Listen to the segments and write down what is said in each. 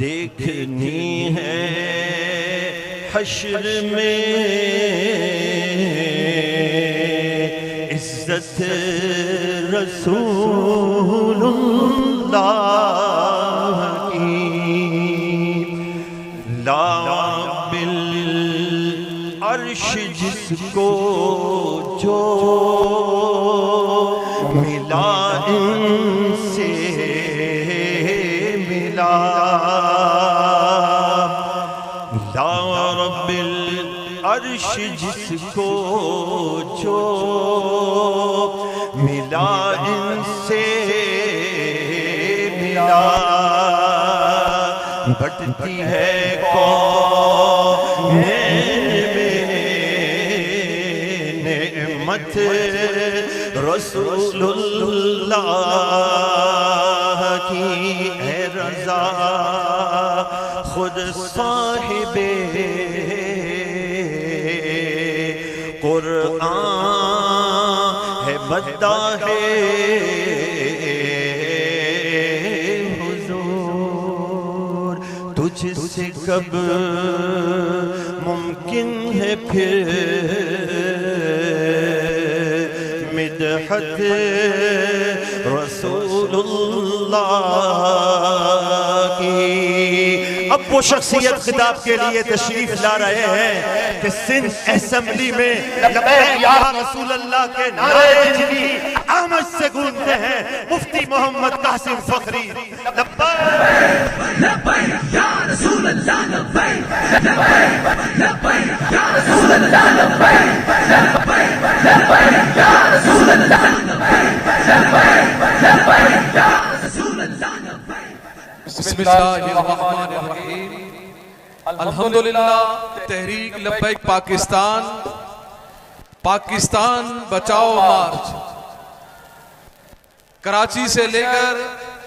देखनी है हश्र में इज्जत रसूलुल्लाह की ला बिल अर्श जिसको जो मिला इनसे मिला अर्श जिसको जो मिला इनसे मिला बढ़ती है कौन नेमत रसूलुल्लाह की है रज़ा खुद साहिबे कुरान है बद्दा है हुजूर तुझसे कब मुमकिन है फिर मिदहत रसूलुल्लाह की। अब वो शख्सियत खिताब के लिए तशरीफ ला रहे हैं कि सिंध असेंबली में लब्बैक या रसूल अल्लाह के नारे जिनकी आमद से गूंजते हैं मुफ्ती मोहम्मद कासिम फखरी। लब्बैक या रसूल अल्लाह लब्बैक लब्बैक लब्बैक या रसूल अल्लाह लब्बैक लब्बैक लब्बैक या रसूल अल्लाह लब्बैक लब्बैक लब्बैक या रसूल अल्लाह लब्बैक। बिस्मिल्लाहिर्रहमानिर्रहीम। अल्हम्दुलिल्लाह। तहरीक लब्बैक पाकिस्तान बचाओ मार्च कराची से लेकर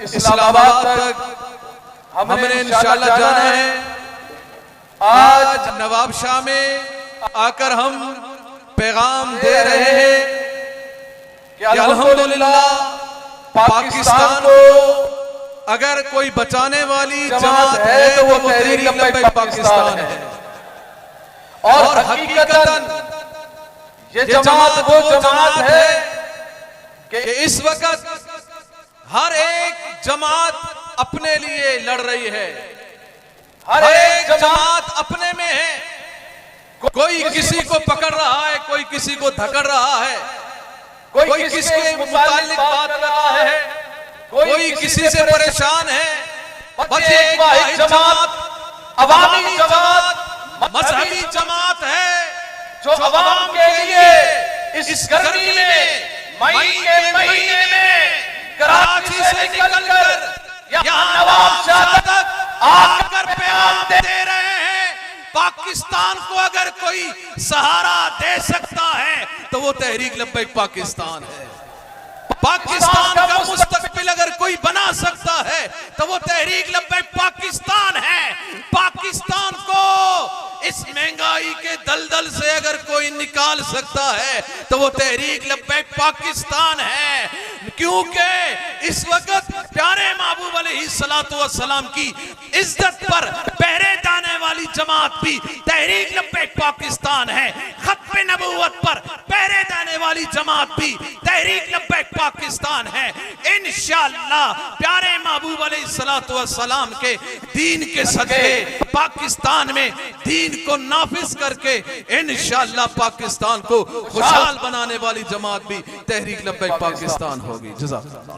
इस्लामाबाद तक हमने इंशाअल्लाह जाना है। आज नवाबशाह में आकर हम पैगाम दे रहे हैं कि अल्हम्दुलिल्लाह पाकिस्तान को अगर कोई बचाने वाली जमात है तो वो तहरीक लब्बैक पाकिस्तान है। और हकीकतन ये जमात वो जमात है कि इस वक्त हर एक जमात अपने लिए लड़ रही है, हर एक जमात अपने में है। कोई किसी को पकड़ रहा है, कोई किसी को धकड़ रहा है, कोई किसके मुतालिक बात कर रहा है, कोई किसी से परेशान है। बस एक वाहिद जमात, अवामी जमात, मजहबी जमात है जो अवाम के लिए इस गर्मी में, मई के महीने में कराची से निकलकर यहाँ नवाबशाह तक आकर पैगाम दे रहे हैं। पाकिस्तान को अगर कोई सहारा दे सकता है तो वो तहरीक लब्बैक पाकिस्तान है। पाकिस्तान का मुस्तकबिल अगर कोई बना सकता है तो वो तहरीक लब्बैक पाकिस्तान है। पाकिस्तान को इस महंगाई के दलदल से अगर कोई निकाल सकता है तो वो तहरीक लब्बैक पाकिस्तान है। क्योंकि इस वक्त प्यारे महबूब अलैहिस्सलातु वस्सलाम की इज्जत पर पहरे जाने वाली जमात भी तहरीक लब्बैक पाकिस्तान है। खत्म नबूवत पर पहरे देने वाली जमात भी तहरीक लब्बैक पाकिस्तान है। इंशाअल्लाह प्यारे महबूब अलैहिस्सलातु वस्सलाम के दीन के सदक़े पाकिस्तान में दीन को नाफिज करके इंशाअल्लाह पाकिस्तान को खुशहाल बनाने वाली जमात भी तहरीक लब्बैक पाकिस्तान होगी। जज़ाकल्लाह।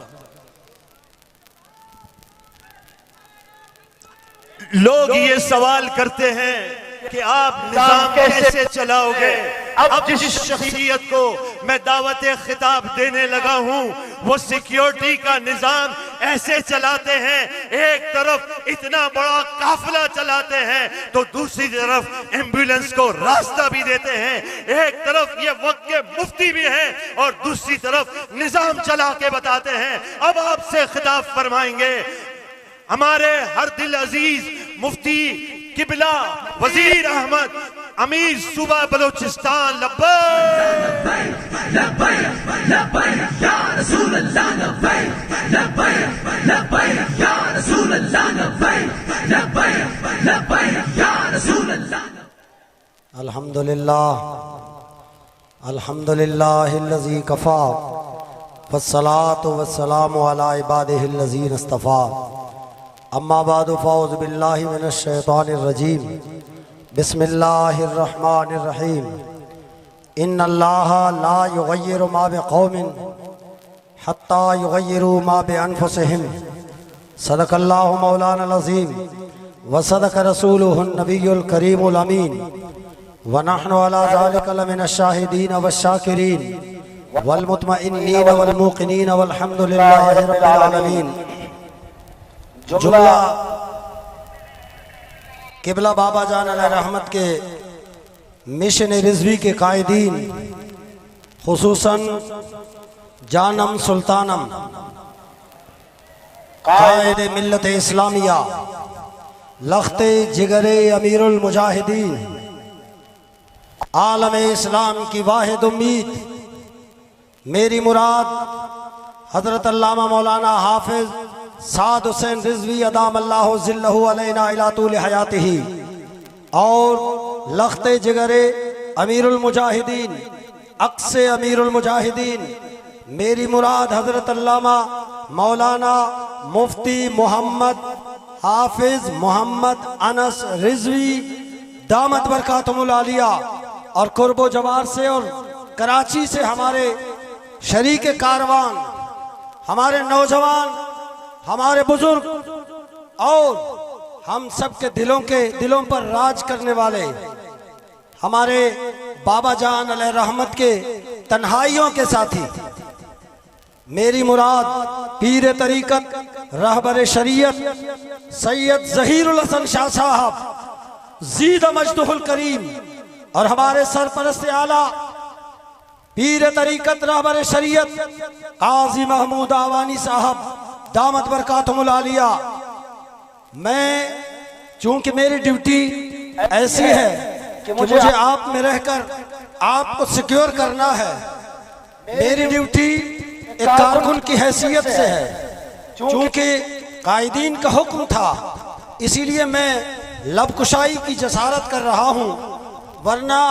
लोग ये सवाल करते हैं कि आप निजाम कैसे चलाओगे। अब जिस शख्सियत को मैं दावत खिताब देने लगा हूं वो सिक्योरिटी का निजाम ऐसे चलाते हैं, एक तरफ इतना बड़ा काफिला चलाते हैं तो दूसरी तरफ एम्बुलेंस को रास्ता भी देते हैं। एक तरफ ये वक्त के मुफ्ती भी हैं और दूसरी तरफ निजाम चला के बताते हैं। अब आपसे खिताब फरमाएंगे हमारे हर दिल अजीज मुफ्ती किबला वजीर अहमद अमीर सूबा बलोचिस्तान। अल्हम्दुलिल्लाह अल्हम्दुलिल्लाहिल्लज़ी कफ़ा वस्सलातु वस्सलामु अला इबादिहिल्लज़ीन इस्तफ़ा। अम्मा बादु फ़ाऊज़ु बिल्लाहि मिनश शैतानिर रजीम। बिस्मिल्लाहिर रहमानिर रहीम। इन्नल्लाहा ला युग़य्यिरु मा बिक़ौमिन हत्ता युग़य्यिरू मा बिअन्फुसिहिम। सदक़ल्लाहु मौलानल अज़ीम व सदक़ रसूलुहुन नबियुल करीमुल अमीन व नहनु अला ज़ालिका लमिनश शाहिदीन वश्शाकिरीन वल मुतमइन्नीन वल मूक़िनीन वल्हम्दुलिल्लाहि रब्बिल आलमीन। जुमला किबला बाबा जान अलैहि रहमत के मिशन रिजवी के कायदीन खुसूसन जानम सुल्तानम कायद मिल्लत इस्लामिया लख्ते जिगरे अमीरुल मुजाहिदीन आलम इस्लाम की वाहिद उम्मीद मेरी मुराद हजरत अल्लामा मौलाना हाफिज साद हुसैन रिजवी अदाम अल्लाहु ज़िल्लहु अलैना इला तूल हयातिही और लख्ते जिगरे अमीरुल मुजाहिदीन अक्से अमीरुल मुजाहिदीन मेरी मुराद हजरत अल्लामा मौलाना मुफ्ती मोहम्मद हाफिज मोहम्मद अनस रिजवी दामत बरकातुहुल आलिया और कुर्बो जवार से और कराची से हमारे शरीक कारवान, हमारे नौजवान, हमारे बुजुर्ग और हम सब के दिलों पर राज करने वाले हमारे बाबा जान अलैहि रहमत के तन्हाइयों के साथी मेरी मुराद पीर तरीकत रहबर शरीयत सैयद ज़हीरुल हसन शाह साहब ज़ीद मजदुहुल करीम और हमारे सरपरस्त आला पीर तरीकत रहबर शरीयत काजी महमूद आवानी साहब दामत बरकातुहुल आलिया। मैं चूंकि मेरी ड्यूटी ऐसी है कि मुझे आप में रहकर आपको सिक्योर करना है, मेरी ड्यूटी एक कारकुन की हैसियत से है। चूंकि कायदीन का हुक्म था इसीलिए मैं लबकुशाई की जसारत कर रहा हूँ, वरना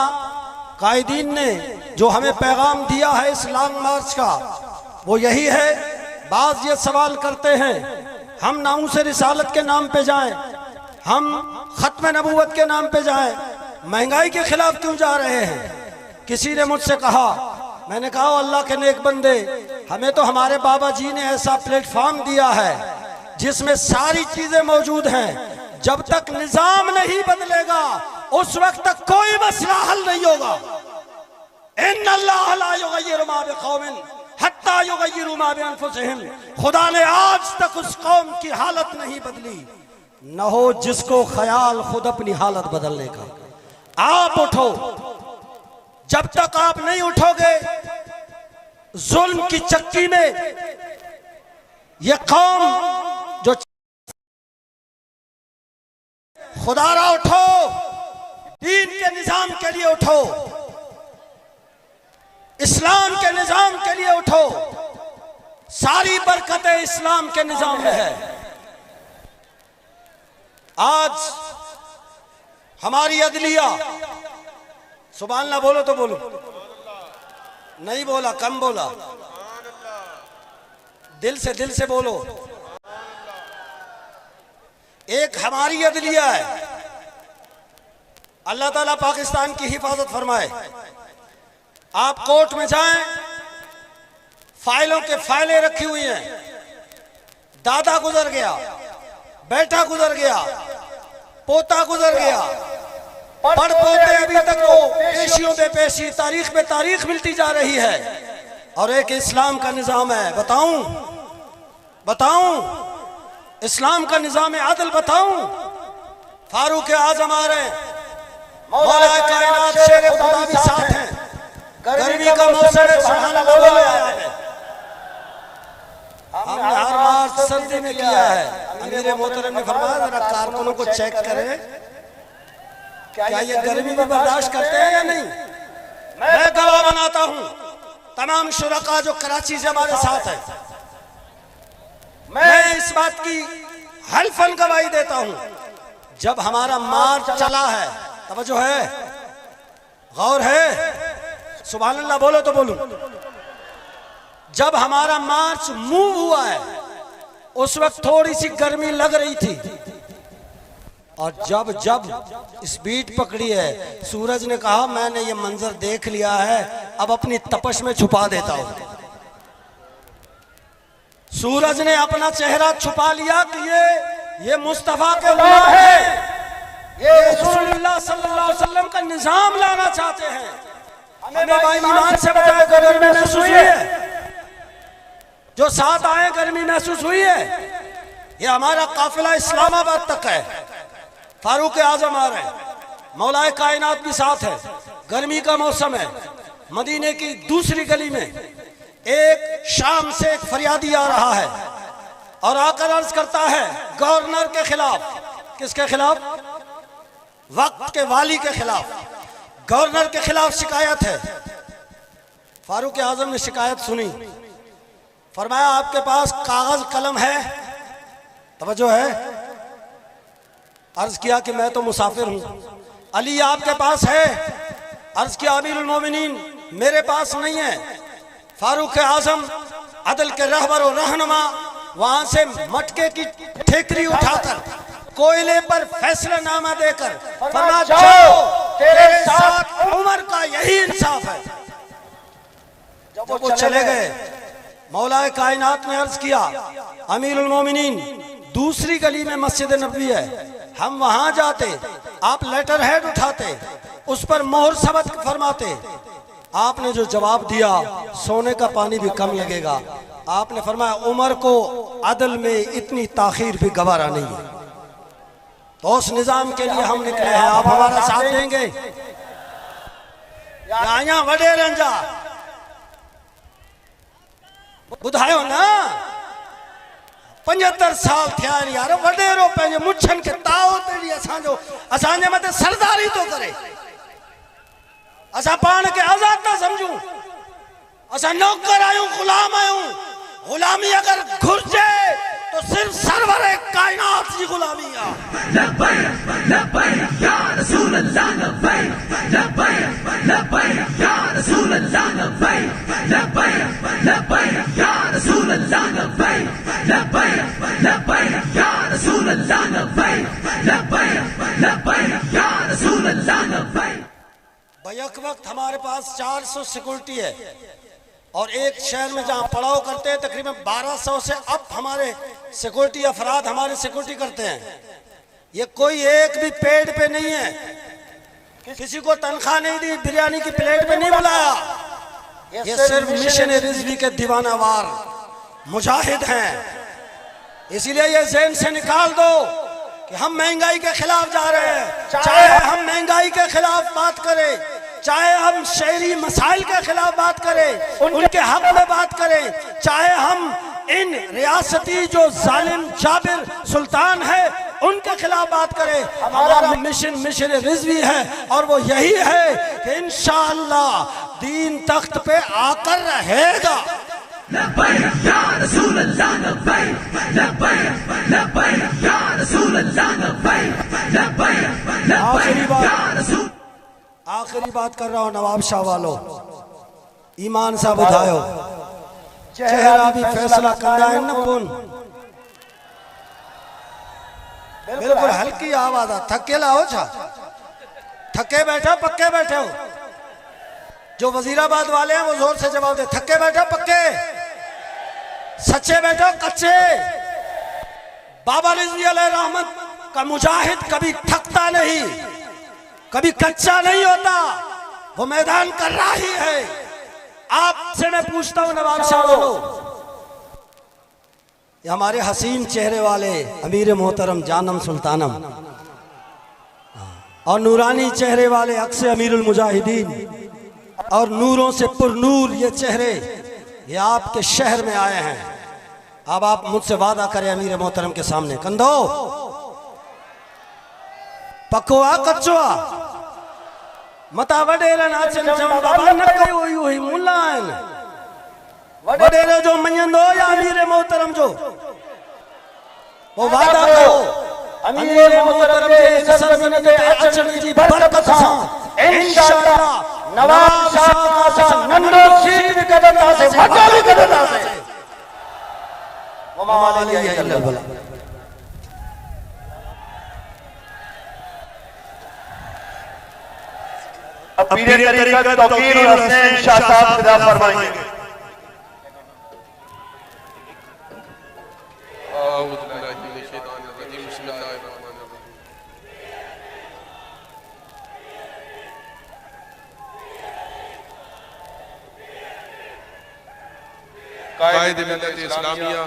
कायदीन ने जो हमें पैगाम दिया है इस लॉन्ग मार्च का वो यही है। बाज ये सवाल करते हैं हम नाऊस रिसालत के नाम पे जाएं, हम खत्म नबूवत के नाम पे जाएं, महंगाई के खिलाफ क्यों जा रहे हैं। किसी ने मुझसे कहा, मैंने कहा अल्लाह के नेक बंदे, हमें तो हमारे बाबा जी ने ऐसा प्लेटफॉर्म दिया है जिसमें सारी चीजें मौजूद हैं। जब तक निजाम नहीं बदलेगा उस वक्त तक कोई मसला हल नहीं होगा। इन्नल्लाह ला युग़य्यिरु मा बिक़ौमिन हत्ता युग़य्यिरू मा बिअन्फुसिहिम। खुदा ने आज तक उस कौम की हालत नहीं बदली, न हो जिसको ख्याल खुद अपनी हालत बदलने का। आप उठो, जब तक आप नहीं उठोगे जुल्म की चक्की में ये कौम जो खुदारा उठो, दीन के निजाम के लिए उठो, इस्लाम के निजाम के लिए उठो। सारी बरकतें इस्लाम के निजाम में है। आज हमारी अदलिया, सुभान अल्लाह बोलो तो बोलो, नहीं बोला, कम बोला, दिल से बोलो। एक हमारी अदलिया है, अल्लाह ताला पाकिस्तान की हिफाजत फरमाए। आप कोर्ट में जाएं, फाइलों के फाइलें रखी हुई हैं, दादा गुजर गया, बेटा गुजर गया, पोता गुजर गया, पढ़ पोते अभी तक वो पेशियों पे पेशी, तारीख पे तारीख मिलती जा रही है। और एक इस्लाम का निजाम है, बताऊं इस्लाम का निजाम आदल बताऊं। फारूक आजम आ रहे, मौला कायनात शेर खुदा भी साथ हैं। गर्मी का मौसम है, सुभान अल्लाह आया है। हमने हर मार्च सर्दी में किया है। अमीर मोहतरम ने फरमाया जरा कारकुनों को चेक करें, क्या ये गर्मी में बर्दाश्त करते हैं या नहीं। मैं गवाह बनाता हूं, तमाम शुरका जो कराची से हमारे साथ है, मैं इस बात की हल्फन गवाही देता हूं, जब हमारा मार्च चला है, तवज्जो है, गौर है, सुभान अल्लाह बोलो तो बोलूं, जब हमारा मार्च मूव हुआ है उस वक्त थोड़ी सी गर्मी लग रही थी, और जब स्पीड पकड़ी है, सूरज ने कहा मैंने ये मंजर देख लिया है, अब अपनी तपश में छुपा देता हूं। सूरज ने अपना चेहरा छुपा लिया कि ये मुस्तफा के गुलाम है, ये रसूलुल्लाह सल्लल्लाहु अलैहि वसल्लम का निजाम लाना चाहते हैं। हमें भाई ईमान से बताया, गर्मी महसूस हुई है, जो साथ आए गर्मी महसूस हुई है। ये हमारा काफिला इस्लामाबाद तक है, फारूक आजम आ रहे हैं, मौलाए कायनात भी साथ है। गर्मी का मौसम है, मदीने की दूसरी गली में एक शाम से एक फरियादी आ रहा है और आकर अर्ज करता है गवर्नर के खिलाफ। किसके खिलाफ? वक्त के वाली के खिलाफ, गवर्नर के खिलाफ शिकायत है। फारूक आजम ने शिकायत सुनी, फरमाया आपके पास कागज कलम है? तवज्जो है, अर्ज किया कि मैं तो मुसाफिर हूं। अली आपके पास है? अर्ज किया अमीरुल मोमिनीन मेरे पास नहीं है। फारूक आजम अदल के रहबर और रहनुमा वहां से मटके की ठेकरी उठाकर कोयले पर फैसलानामा देकर फरमाया जाओ, तेरे साथ उमर का यही इंसाफ है। जब वो चले गए, मौलाए कायनात ने अर्ज किया अमीरुल मोमिनीन दूसरी गली में मस्जिद नबवी है, हम वहां जाते, आप लेटर हेड उठाते, उस पर मोहर सबत फरमाते। आपने जो जवाब दिया सोने का पानी भी कम लगेगा। आपने फरमाया उमर को अदल में इतनी ताखीर भी गवारा नहीं है। तो उस निजाम के लिए हम निकले हैं, आप हमारा साथ देंगे? या वडे रंजा बुधायो ना 75 साल थिया यार, वडेरो पंहिंजे मुछन के ताओ तेड़ी असांजे मथे सरदारी तो करे। असां पाण के आजाद ना समझूं, असां नौकर आयूं, गुलाम आयूं। गुलामी अगर घुर्जे तो सिर्फ सरवर कायनात की गुलामी है। लब्बैक लब्बैक या रसूल अल्लाह, लब्बैक लब्बैक लब्बैक या रसूल अल्लाह, लब्बैक लब्बैक लब्बैक या रसूल अल्लाह, लब्बैक लब्बैक लब्बैक या रसूल अल्लाह, लब्बैक लब्बैक लब्बैक या रसूल अल्लाह, लब्बैक। बैक वक्त हमारे पास 400 सिक्योरिटी है और एक शहर में जहां पड़ाव करते हैं तकरीबन 1200 से अब हमारे सिक्योरिटी अफराद हमारे सिक्योरिटी करते हैं। ये कोई एक भी पेड़ पे नहीं है, किसी को तनख्वाह नहीं दी, बिरयानी की प्लेट पे नहीं बुलाया। ये सिर्फ मिशन रिजवी के दीवानावार मुजाहिद हैं। इसीलिए ये ज़हन से निकाल दो कि हम महंगाई के खिलाफ जा रहे हैं। चाहे हम महंगाई के खिलाफ बात करें, चाहे हम शहरी मसाइल के खिलाफ बात करें, उनके हक में बात करें, चाहे हम इन रियासती जो जालिम जाबिर सुल्तान है उनके खिलाफ बात करें, हमारा मिशन रिजवी है और वो यही है कि इंशाअल्लाह दीन तख्त पे आकर रहेगा। लब्बैक या रसूल अल्लाह, लब्बैक लब्बैक लब्बैक या रसूल अल्लाह, लब्बैक लब्बैक लब्बैक या रसूल। आखिरी बात कर रहा हूं नवाब शाह वालों, ईमान सां ॿुधायो चेहरा भी फैसला कंदा आहिनि न कोन। बिल्कुल हल्की आवाज आ। थकेला हो छा? थके बैठे पक्के बैठे हो? जो वजीराबाद वाले हैं वो जोर से जवाब दे। थके बैठे पक्के? सच्चे बैठे कच्चे? बाबा रिजवी अलैहि रहमत का मुजाहिद कभी थकता नहीं, कभी कच्चा नहीं होता, वो मैदान कर रहा ही है। आपसे मैं पूछता हूं नवाब साहब, ये हमारे हसीन चेहरे वाले अमीर मोहतरम जानम सुल्तानम और नूरानी चेहरे वाले अक्से अमीरुल मुजाहिदीन और नूरों से पुरनूर ये चेहरे, ये आपके शहर में आए हैं। अब आप मुझसे वादा करें अमीर मोहतरम के सामने, कंदो पकोआ कच्चोआ मता वडेरे नाचन चवण बाबा न कयो हुई मुल्ला आहिनि। वडेरे जो मञंदो या अमीर मोहतरम जो? वो वादा करो अमीर मोहतरम जे सरज़मीन ते अचण जी बरकत सां इंशाअल्लाह नवाब साहब सां नंढो सीट भी कढंदासीं, वॾो भी कढंदासीं। वमा अली अल्लाह। अब पीर तरीक़त तौकीर हुसैन शाह साहब खुदा फरमाएंगे। कायद मिल्लत इस्लामिया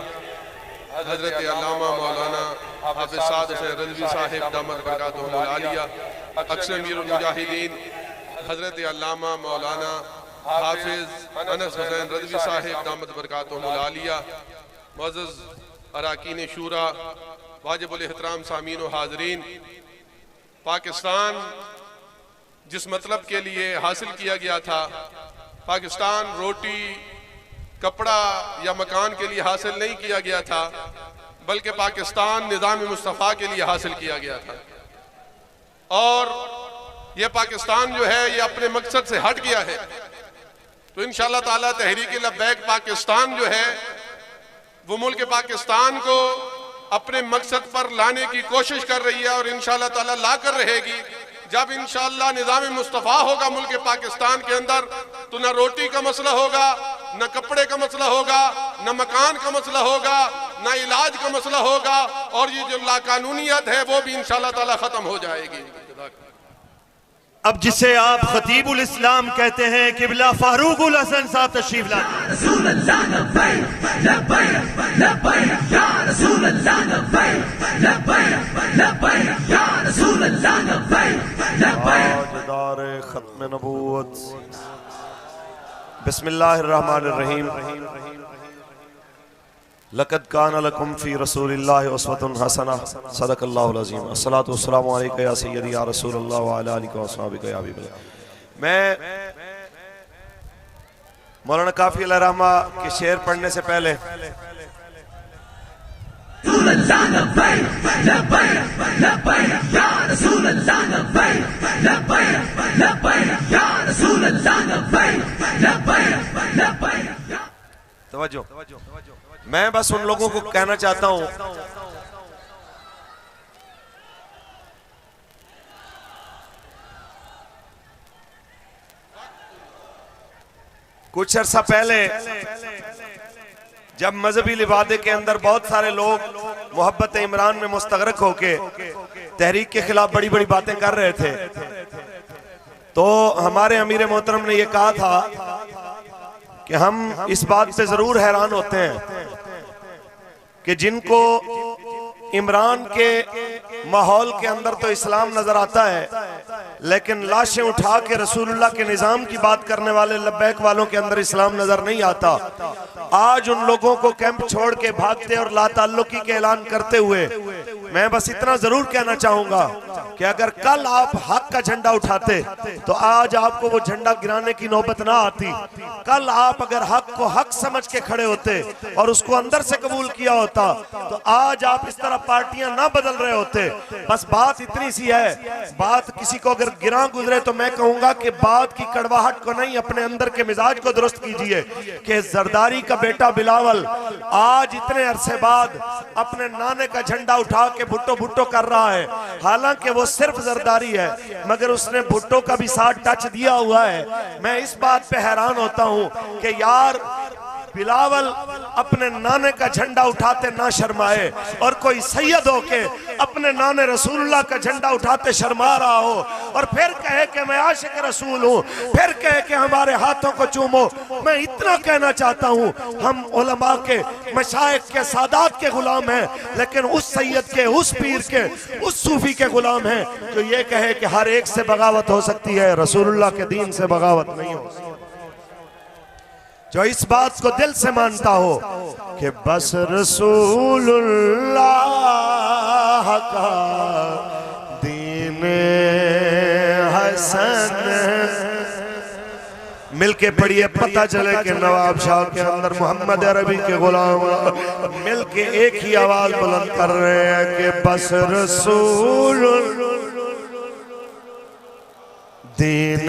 हजरत अल्लामा मौलाना हाफिज साद हुसैन रिजवी साहिब दामत बरकातुहुल आलिया, अक्सर अमीरुल मुजाहिदीन हजरत अल्लामा मौलाना हाफिज अनस हुसैन रिजवी साहिब दामत बरकातुहुल आलिया, मुअज़्ज़ज़ अराकीन शूरा, वाजिबुल एहतराम सामीन व हाज़रीन, पाकिस्तान जिस मतलब के लिए हासिल किया गया था, पाकिस्तान रोटी कपड़ा या मकान के लिए हासिल नहीं किया गया था, बल्कि पाकिस्तान निज़ाम मुस्तफ़ा के लिए हासिल किया गया था। और ये पाकिस्तान जो है ये अपने मकसद से हट गया है। तो इंशाअल्लाह ताला तहरीक लब्बैक पाकिस्तान जो है वो मुल्क पाकिस्तान को अपने मकसद पर लाने की कोशिश कर रही है और इंशाअल्लाह ताला ला कर रहेगी। जब इंशाअल्लाह निज़ाम मुस्तफ़ा होगा मुल्क पाकिस्तान के अंदर, तो न रोटी का मसला होगा, न कपड़े का मसला होगा, न मकान का मसला होगा, न इलाज का मसला होगा, और ये जो लाकानूनियत है वो भी इंशाअल्लाह ताला खत्म हो जाएगी। अब जिसे आप खतीबुल इस्लाम कहते हैं, किबला फारूकुल हसन साहब तशरीफ लाए। खत्म नबूवत। बिस्मिल्लाहिर्रहमानिर्रहीम। लक़द कान लकुम फ़ी रसूलिल्लाहि उस्वतुन हसना। सदक़ल्लाहुल अज़ीम। अस्सलातु वस्सलामु अलैका या सय्यदी या रसूलल्लाह व अला आलिका व अस्हाबिका या हबीबल्लाह। मैं मौलाना काफ़ी अलैहि रहमा के शेर पढ़ने से पहले तवज्जो, मैं बस उन लोगों को कहना चाहता हूं कुछ अर्सा पहले जब मजहबी लिबादे के अंदर बहुत सारे लोग मोहब्बत इमरान में मुस्तगरक होके तहरीक के खिलाफ बड़ी बड़ी बातें कर रहे थे, तो हमारे अमीर मोहतरम ने यह कहा था कि हम इस बात पे जरूर हैरान होते हैं कि जिनको इमरान के माहौल के अंदर तो इस्लाम नजर आता है, लेकिन लाशें उठा के रसूलुल्लाह के निजाम की बात करने वाले लब्बैक वालों के अंदर इस्लाम नजर नहीं आता। आज उन लोगों को कैंप छोड़ के भागते और लाताल्लुकी के ऐलान करते हुए मैं बस इतना जरूर कहना चाहूंगा कि अगर कल आप हक का झंडा उठाते तो आज आपको वो झंडा गिराने की नौबत ना आती। कल आप अगर हक को हक समझ के खड़े होते और उसको अंदर से कबूल किया होता तो आज आप इस तरह पार्टियां ना बदल रहे होते। बस बात इतनी सी है, बात किसी को अगर गिरा गुजरे तो मैं कहूंगा कि बात की कड़वाहट को नहीं, अपने अंदर के मिजाज को दुरुस्त कीजिए कि जरदारी का बेटा बिलावल आज इतने अरसे बाद अपने नाने का झंडा उठा के भुट्टो भुट्टो कर रहा है। हालांकि वो सिर्फ जरदारी है मगर उसने भुट्टो का भी साथ टच दिया हुआ है। मैं इस बात पे हैरान होता हूं कि यार बिलावल अपने नाने का झंडा उठाते ना शर्माए और कोई सैयद होके अपने नाने रसूलुल्लाह का झंडा उठाते शर्मा रहा हो और फिर कहे कि मैं आशिक रसूल हूं, फिर कहे कि हमारे हाथों को चूमो। मैं इतना कहना चाहता हूं, हम उलमा के, मशाइख के, सादात के गुलाम हैं, लेकिन उस सैयद के, उस पीर के, उस सूफी के गुलाम हैं जो ये कहे कि हर एक से बगावत हो सकती है, रसूलुल्लाह के दीन से बगावत नहीं हो सकती। जो इस बात को दिल से मानता हो कि बस रसूलुल्लाह का दीन हसन, मिलके पढ़िए पता चले कि नवाब शाह के अंदर मोहम्मद अरबी के गुलाम मिलके एक ही आवाज बुलंद कर रहे हैं कि बस रसूल दीन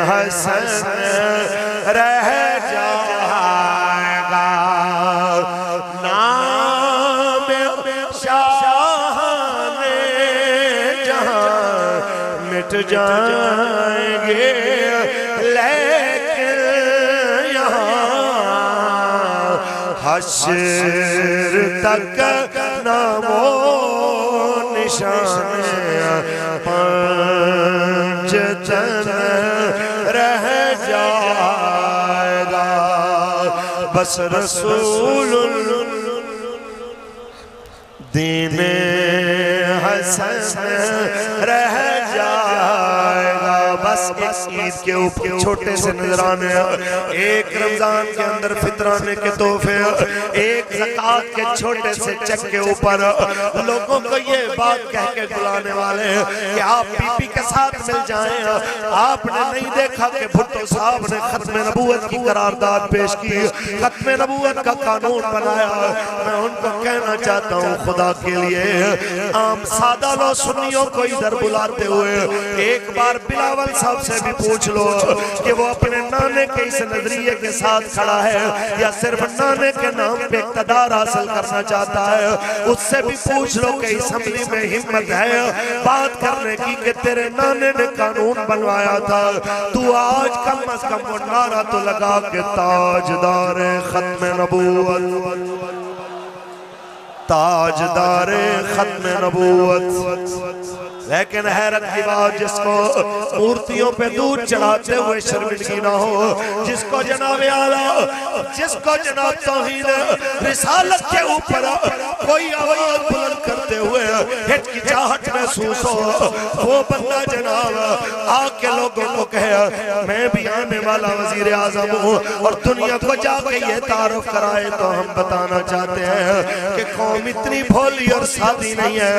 हसन रह जाएगा, नाम शाह जहां मिट जाएंगे, लेकिन यहाँ हश्र तक नामो निशान पंजतन रह जाएगा। बस रसूल दीन हसन रह जाएगा। बस इस ईद के ऊपर छोटे से नजराने, एक रमजान के अंदर फितराने के तोहफे, एक ज़कात के छोटे से चेक के ऊपर लोगों को ये बात कह के बुलाने वाले कि आप बीपी के साथ मिल जाएं। आपने नहीं देखा कि भुट्टो साहब ने खत्म नबूवत की करारदाद पेश की, खत्म नबूवत का कानून बनाया। मैं उनको कहना चाहता हूँ खुदा के लिए, आम सादा लो सुन्नियों को इधर बुलाते हुए एक बार बिलावल साहब से भी पूछ लो कि वो अपने नाने के इस नजरिए के साथ खड़ा है या सिर्फ नाने के नाम पे इक़्तिदार हासिल करना चाहता है। उससे भी पूछ लो कि असेंबली में हिम्मत है बात करने की कि तेरे नाने ने कानून बनवाया था, तू आज कम अज कम वो नारा तो लगा के ताजदार खत्म नबूवत, ताजदार खत्म नबूवत। लेकिन हैरत की बात, जिसको मूर्तियों पे दूध चढ़ाते हुए शर्मिंदगी ना हो, जिसको जनाब आला, जिसको जनाब तौहीद रिसालत के ऊपर कोई आवाज बुलंद करते हुए हिचकिचाहट महसूस हो, वो बंदा जनाब आके लोगों को कहे मैं भी आने वाला वजीर आजम हूँ और दुनिया को जाके ये तारुफ कराए, तो हम बताना चाहते हैं कि कौम इतनी भोली और सादी नहीं है।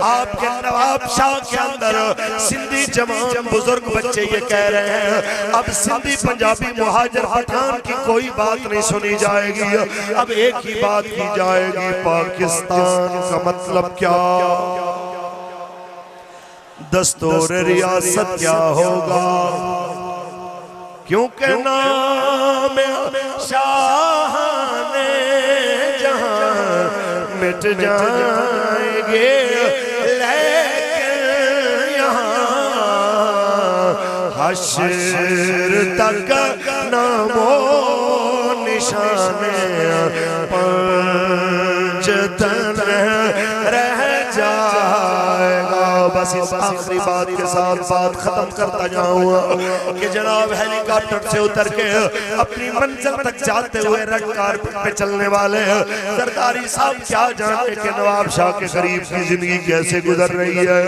आपके नवाब शाह के अंदर सिंधी जवान बुजुर्ग बच्चे ये कह रहे हैं अब सिंधी पंजाबी मुहाजिर पठान की कोई बात नहीं सुनी जाएगी, अब एक ही बात की जाएगी, पाकिस्तान का मतलब क्या, दस्तूर रियासत क्या होगा, क्योंकि नाम शाह ने जहां मिट जाएंगे, हश्र तक नामो निशाने पंजतन रह जाएगा। बस इस आखिरी बात के साथ बात खत्म करता जाऊंगा कि जनाब हेलीकॉप्टर से उतर के अपनी मंजिल तक जाते हुए रेड कारपेट पे चलने वाले जरदारी साहब क्या जानते कि नवाब शाह के करीब की जिंदगी कैसे गुजर रही है।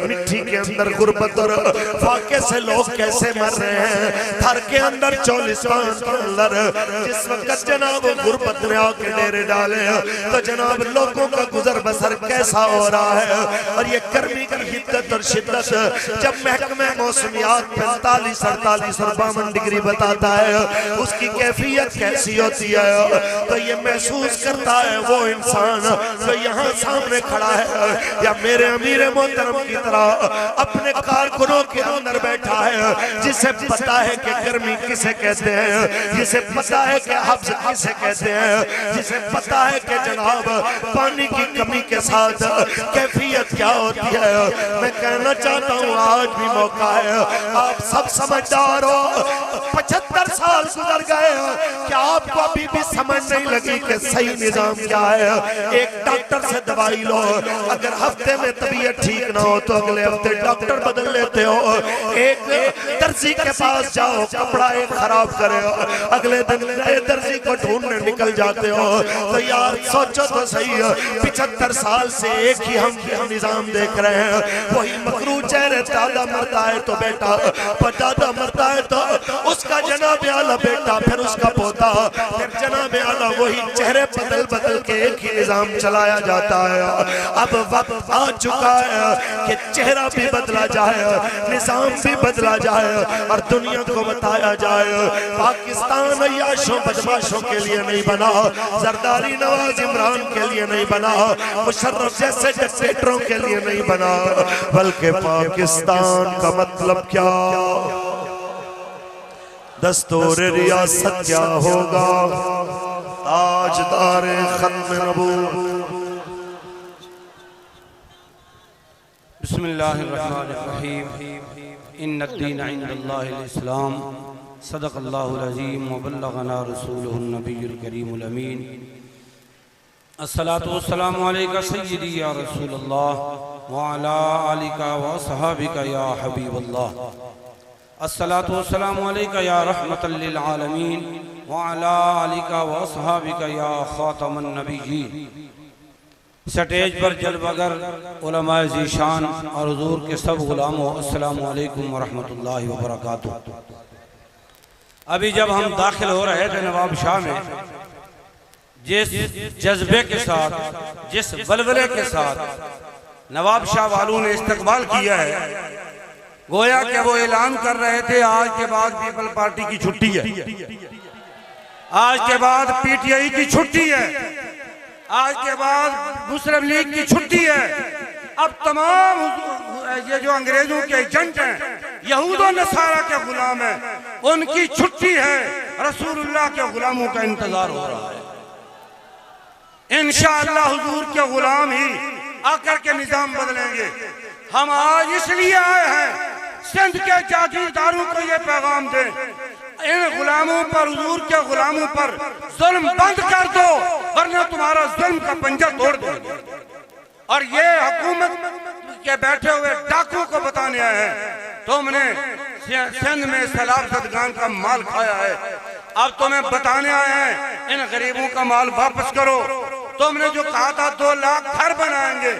मिट्टी के अंदर गुर्बत और फाके से लोग कैसे मर रहे हैं। थर के अंदर चौलिस्तान के अंदर जिस वक्त जनाब गुर्बत ने आके डेरे डाले तो जनाब लोगों का गुजर बसर कैसा हो रहा है। और ये गर्मी की हिद्दत और शिद्दत जब महकमे मौसमियात 45, 48 और 52 डिग्री बताता है उसकी कैफियत कैसी होती है तो ये महसूस करता है वो इंसान जो यहाँ सामने खड़ा है या मेरे अमीर मोहतरम की तरह अपने कारकुनों के अंदर बैठा है, जिसे पता है कि गर्मी किसे कहते हैं, जिसे पता है कि हब्स किसे कहते हैं, जिसे पता है कि जनाब पानी की कमी के साथ कैफियत क्या होती है। मैं कहना चाहता हूँ आज भी मौका है, आप सब समझदार हो। 75 साल गुजर गए क्या आपको अभी भी समझ नहीं लगी कि सही निजाम क्या है। एक डॉक्टर से दवाई लो, अगर हफ्ते में तबीयत ठीक ना हो तो अगले हफ्ते डॉक्टर बदल लेते हो। एक दर्जी के पास जाओ, कपड़ा एक खराब करे अगले दिन नए दर्जी को ढूंढने निकल जाते हो। तो यार सोचो तो सही, 75 साल से एक ही हम निजाम देख रहे हैं। वही मकरू चेहरे दादा मरता है तो बेटा, दादा मरता है तो उसका जनाब आला बेटा, फिर उसका पोता, फिर जनाब आला, वही चेहरे बदल बदल के एक ही निजाम चलाया जाता है। अब वक्त आ चुका है कि चेहरा भी बदला जाए, निजाम भी बदला जाए और दुनिया को बताया जाए पाकिस्तान अय्याशों बदमाशों के लिए नहीं बना, जरदारी नवाज इमरान के लिए नहीं बना, मुशर्रफ जैसे डिक्टेटरों के लिए नहीं बना, बल्कि पाकिस्तान का मतलब क्या, दस्तूर रियासत क्या होगा, ताजदार खत्म नबूवत। बिस्मिल्लाहिर्रहमानिर्रहीम इन्नद्दीन इंदल्लाहिल इस्लाम सदक़ल्लाहुल अज़ीम व बल्लगना रसूलुहुन नबियुल करीमुल अमीन। अस्सलातु वस्सलामु अलैका सय्यदी या रसूलल्लाह व अला आलिका व सहाबिका या हबीबल्लाह। अस्सलातु वस्सलामु अलैका या रहमतल लिल आलमीन व अला आलिका व सहाबिका या खातमन नबिय्यीन। स्टेज पर जलवगर उलमाए ज़ीशान और हुज़ूर के सब गुलामों, अस्सलामु अलैकुम व रहमतुल्लाहि व बरकातुहू। अभी जब हम दाखिल हो रहे थे नवाब शाह में, जिस जज्बे के साथ, जिस बलबले के साथ नवाब शाह वालों ने इस्तकबाल किया है, गोया कि वो ऐलान कर रहे थे आज के बाद पीपल पार्टी की छुट्टी है, आज के बाद पीटीआई की छुट्टी है, आज के बाद मुस्लिम लीग की छुट्टी है। अब तमाम ये जो अंग्रेजों के एजेंट हैं, यहूद और नसारा के गुलाम हैं, उनकी छुट्टी है। रसूलुल्लाह के गुलामों का इंतजार हो रहा है। इंशाअल्लाह हुजूर के गुलाम ही आकर के निजाम बदलेंगे। हम आज इसलिए आए हैं सिंध के जागीरदारों को ये पैगाम दें, इन गुलामों पर, हुजूर के गुलामों पर जुल्म बंद कर दो, वरना तुम्हारा जुल्म का पंजा तोड़ देंगे। और ये हुकूमत के बैठे हुए डाकू को बताने आए हैं, तुमने सिंध में सैलाब ज़दगान का माल खाया है, अब तुम्हें बताने आए हैं इन गरीबों का माल वापस करो। तुमने जो कहा था 2 लाख घर बनाएंगे,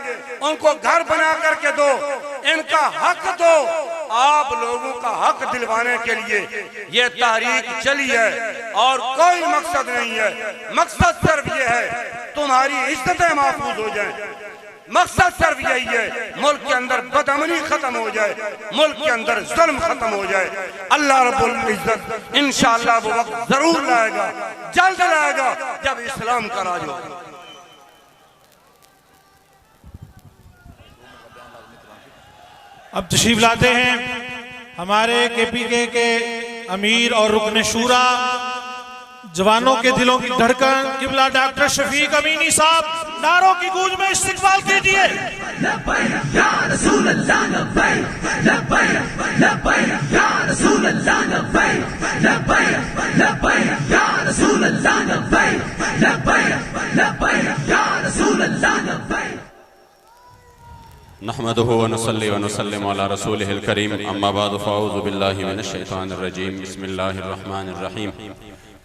उनको घर बना करके दो, इनका हक दो। आप लोगों का हक दिलवाने के लिए ये तहरीक चली है और कोई मकसद नहीं है। मकसद सिर्फ ये है तुम्हारी इज्जतें महफूज हो जाएं। मकसद सिर्फ यही है मुल्क के अंदर बदअमनी खत्म हो जाए, मुल्क के अंदर जुल्म खत्म हो जाए। अल्लाह रब्बुल इज्जत इंशाअल्लाह वो वक्त जरूर लाएगा, जल्द लाएगा जब इस्लाम का राज होगा। अब तशरीफ लाते हैं हमारे केपीके के अमीर और रुकन शूरा, जवानों के दिलों की धड़कन, किबला डॉक्टर शफीक अमीनी साहब, नारों की गूंज में इस्तिकबाल कीजिए। नहमदुहु व नुसल्ली व नुसल्लिमु अला रसूलिहिल करीम अम्मा बाद फ़अऊज़ु बिल्लाहि मिनश शैतानिर रजीम बिस्मिल्लाहिर रहमानिर रहीम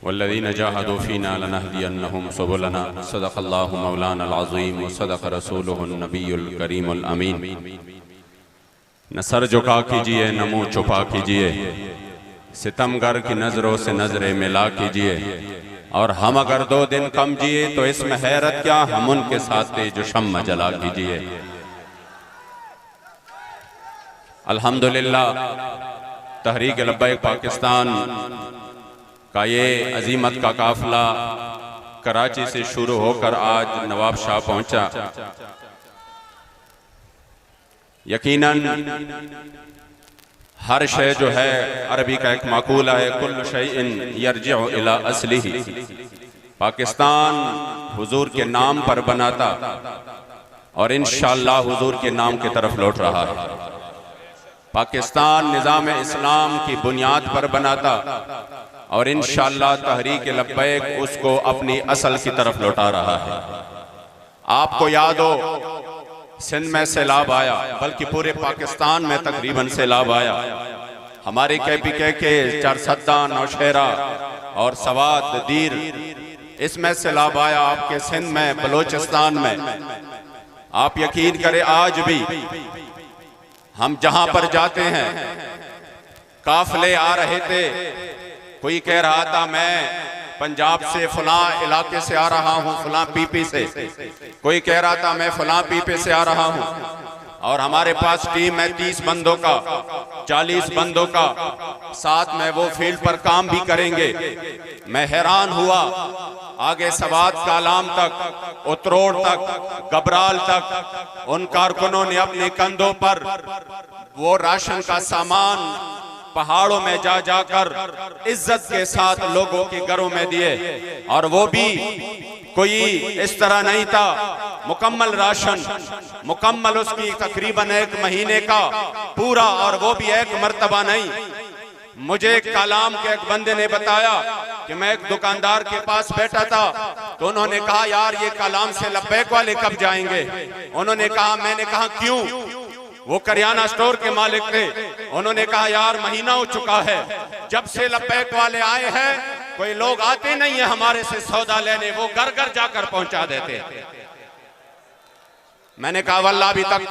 वल्लज़ीना जाहदू फ़ीना लनहदियन्नहुम सुबुलना सदक़ल्लाहु मौलानल अज़ीम व सदक़ रसूलुहुन नबियुल करीमुल अमीन। न सर झुका कीजिए न मुँह छुपा कीजिए, सितमगर की नज़रों से नज़रें मिला कीजिए, और हम अगर 2 दिन कम जिए तो इसमें हैरत क्या, हम उनके साथ तेज शम्मा जला कीजिए। अल्हम्दुलिल्लाह तहरीक लब्बैक पाकिस्तान का ये अजीमत का काफिला कराची से शुरू होकर आज नवाब शाह पहुंचा। यकीनन हर शय जो है, अरबी का एक माकूला है, कुल्लु शैइन यरजिउ इला असलिही। पाकिस्तान हुजूर के नाम पर बनाता और इंशाअल्लाह हुजूर के नाम की तरफ लौट रहा है। पाकिस्तान निज़ाम इस्लाम की बुनियाद पर बनाता और इंशाअल्लाह तहरीक लब्बैक उसको अपनी असल की तरफ लौटा रहा है। आपको याद हो सिंध में सैलाब आया, बल्कि पूरे पाकिस्तान में तकरीबन सैलाब आया। हमारे KPK के चारसद्दा, नौशहरा और सवात, दीर, इसमें सैलाब आया आपके सिंध में, बलोचिस्तान में। आप यकीन करें आज भी हम जहां पर जाते हैं, काफिले आ रहे थे, कोई कह रहा था मैं पंजाब से फलां इलाके से आ रहा हूं, फलां PP से, कोई कह रहा था मैं फलां PP से आ रहा हूं, और हमारे पास टीम है 30 बंदों का, 40 बंदों का, साथ में वो फील्ड पर काम भी करेंगे। मैं हैरान हुआ, आगे सवात कालाम तक, उतरोड़ तक, गबराल तक उन कारकुनों ने अपने कंधों पर वो राशन का सामान पहाड़ों में जा जाकर इज्जत के साथ लोगों के घरों में दिए, और वो भी कोई इस तरह नहीं था, मुकम्मल राशन, मुकम्मल उसकी तकरीबन 1 महीने का पूरा, और वो भी एक मर्तबा नहीं। मुझे कालाम के एक बंदे ने बताया कि मैं एक दुकानदार के पास बैठा था, तो उन्होंने कहा यार ये कालाम से लब्बैक वाले कब जाएंगे। उन्होंने कहा, मैंने कहा क्यों, वो करियाना स्टोर के मालिक थे, उन्होंने कहा यार महीना हो चुका है जब से लब्बैक वाले आए हैं, कोई लोग आते नहीं है हमारे से सौदा लेने, वो घर घर जाकर पहुंचा देते। मैंने कहा वल्लाह अभी तक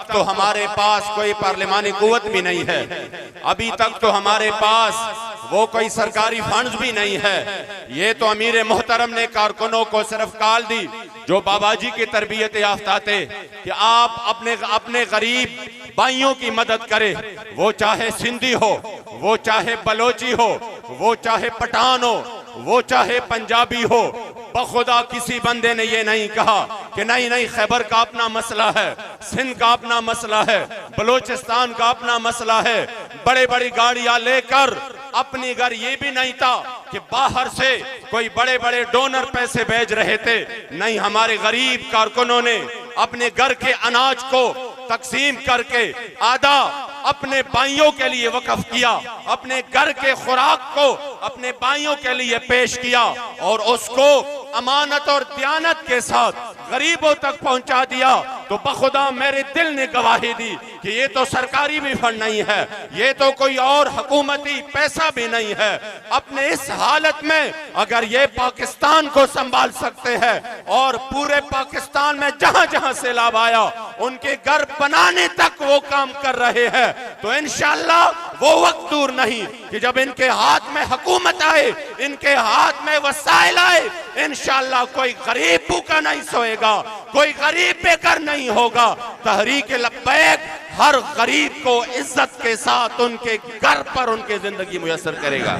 तो हमारे पास कोई पार्लिमानी कुव्वत भी नहीं है, अभी तक तो हमारे पास वो कोई सरकारी फंड्स भी नहीं है। ये तो अमीर मोहतरम ने कारकुनों को सिर्फ कॉल दी जो बाबाजी की तरबियत याफ्ता थे कि आप अपने गरीब भाइयों की मदद करें, वो चाहे सिंधी हो, वो चाहे बलोची हो, वो चाहे पठान हो, वो चाहे पंजाबी हो। बखुदा किसी बंदे ने ये नहीं कहा कि नहीं खैबर का अपना मसला है, सिंध का अपना मसला है, बलोचिस्तान का अपना मसला है। बड़े बड़ी गाड़ियां लेकर अपनी घर, ये भी नहीं था कि बाहर से कोई बड़े बड़े डोनर पैसे भेज रहे थे, नहीं, हमारे गरीब कारकुनों ने अपने घर के अनाज को तकसीम करके आधा अपने भाइयों के लिए वक्फ किया, अपने घर के खुराक को अपने भाइयों के लिए पेश किया, और उसको अमानत और दयानत के साथ गरीबों तक पहुंचा दिया। तो बखुदा मेरे दिल ने गवाही दी कि ये तो सरकारी भी फंड नहीं है, ये तो कोई और हुकूमती पैसा भी नहीं है। अपने इस हालत में अगर ये पाकिस्तान को संभाल सकते हैं और पूरे पाकिस्तान में जहां जहां सैलाब आया उनके घर बनाने तक वो काम कर रहे हैं, तो इंशाअल्लाह वो वक्त दूर नहीं कि जब इनके हाथ में हुकूमत आए, इनके हाथ में वसाइल आए, इंशाअल्लाह कोई गरीब भूखा नहीं सोएगा, कोई गरीब बेघर नहीं होगा। तहरीक लब्बैक हर गरीब को इज्जत के साथ उनके घर पर उनकी जिंदगी मुयस्सर करेगा।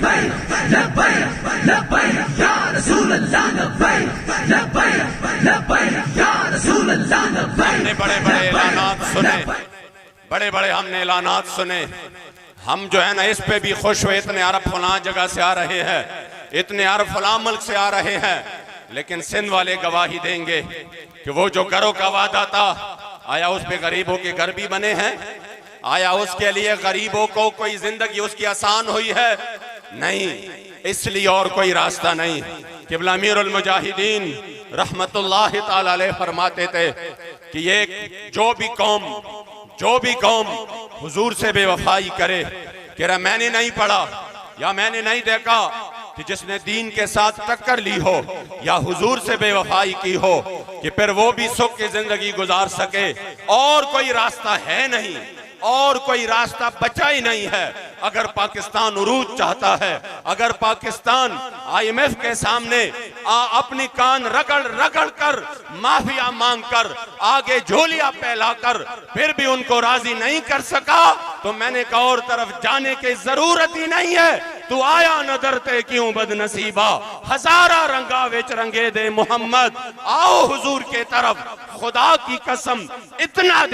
हमने बड़े बड़े ऐलानात सुने, बड़े बड़े हमने ऐलानात सुने, हम जो है ना इस पे भी खुश हुए, इतने अरब फलां जगह से आ रहे हैं, इतने अरब फलां मुल्क से आ रहे हैं, लेकिन सिंध वाले गवाही देंगे कि वो जो घरों का वादा था, आया उस पे गरीबों के घर भी बने हैं? आया उसके लिए गरीबों को कोई जिंदगी उसकी आसान हुई है? नहीं, इसलिए और कोई रास्ता नहीं। किबला अमीरुल मुजाहिदीन रहमतुल्लाहि ताला अलैह फरमाते थे कि ये जो भी कौम हुजूर से बेवफाई करे, कह रहा मैंने नहीं पढ़ा या मैंने नहीं देखा कि जिसने दीन के साथ टक्कर ली हो या हुजूर से बेवफाई की हो कि फिर वो भी सुख की जिंदगी गुजार सके। और कोई रास्ता है नहीं, और कोई रास्ता बचा ही नहीं है। अगर पाकिस्तान उरूज चाहता है, अगर पाकिस्तान IMF के सामने अपनी कान रगड़ कर माफिया मांग कर आगे झोलियां फैलाकर फिर भी उनको राजी नहीं कर सका, तो मैंने कहा और तरफ जाने की जरूरत ही नहीं है। तू आया नदर ते क्यों बदनसीबा, हजारा रंगा विच रंगे दे मोहम्मद। आओ हुजूर के तरफ, खुदा की कसम इतना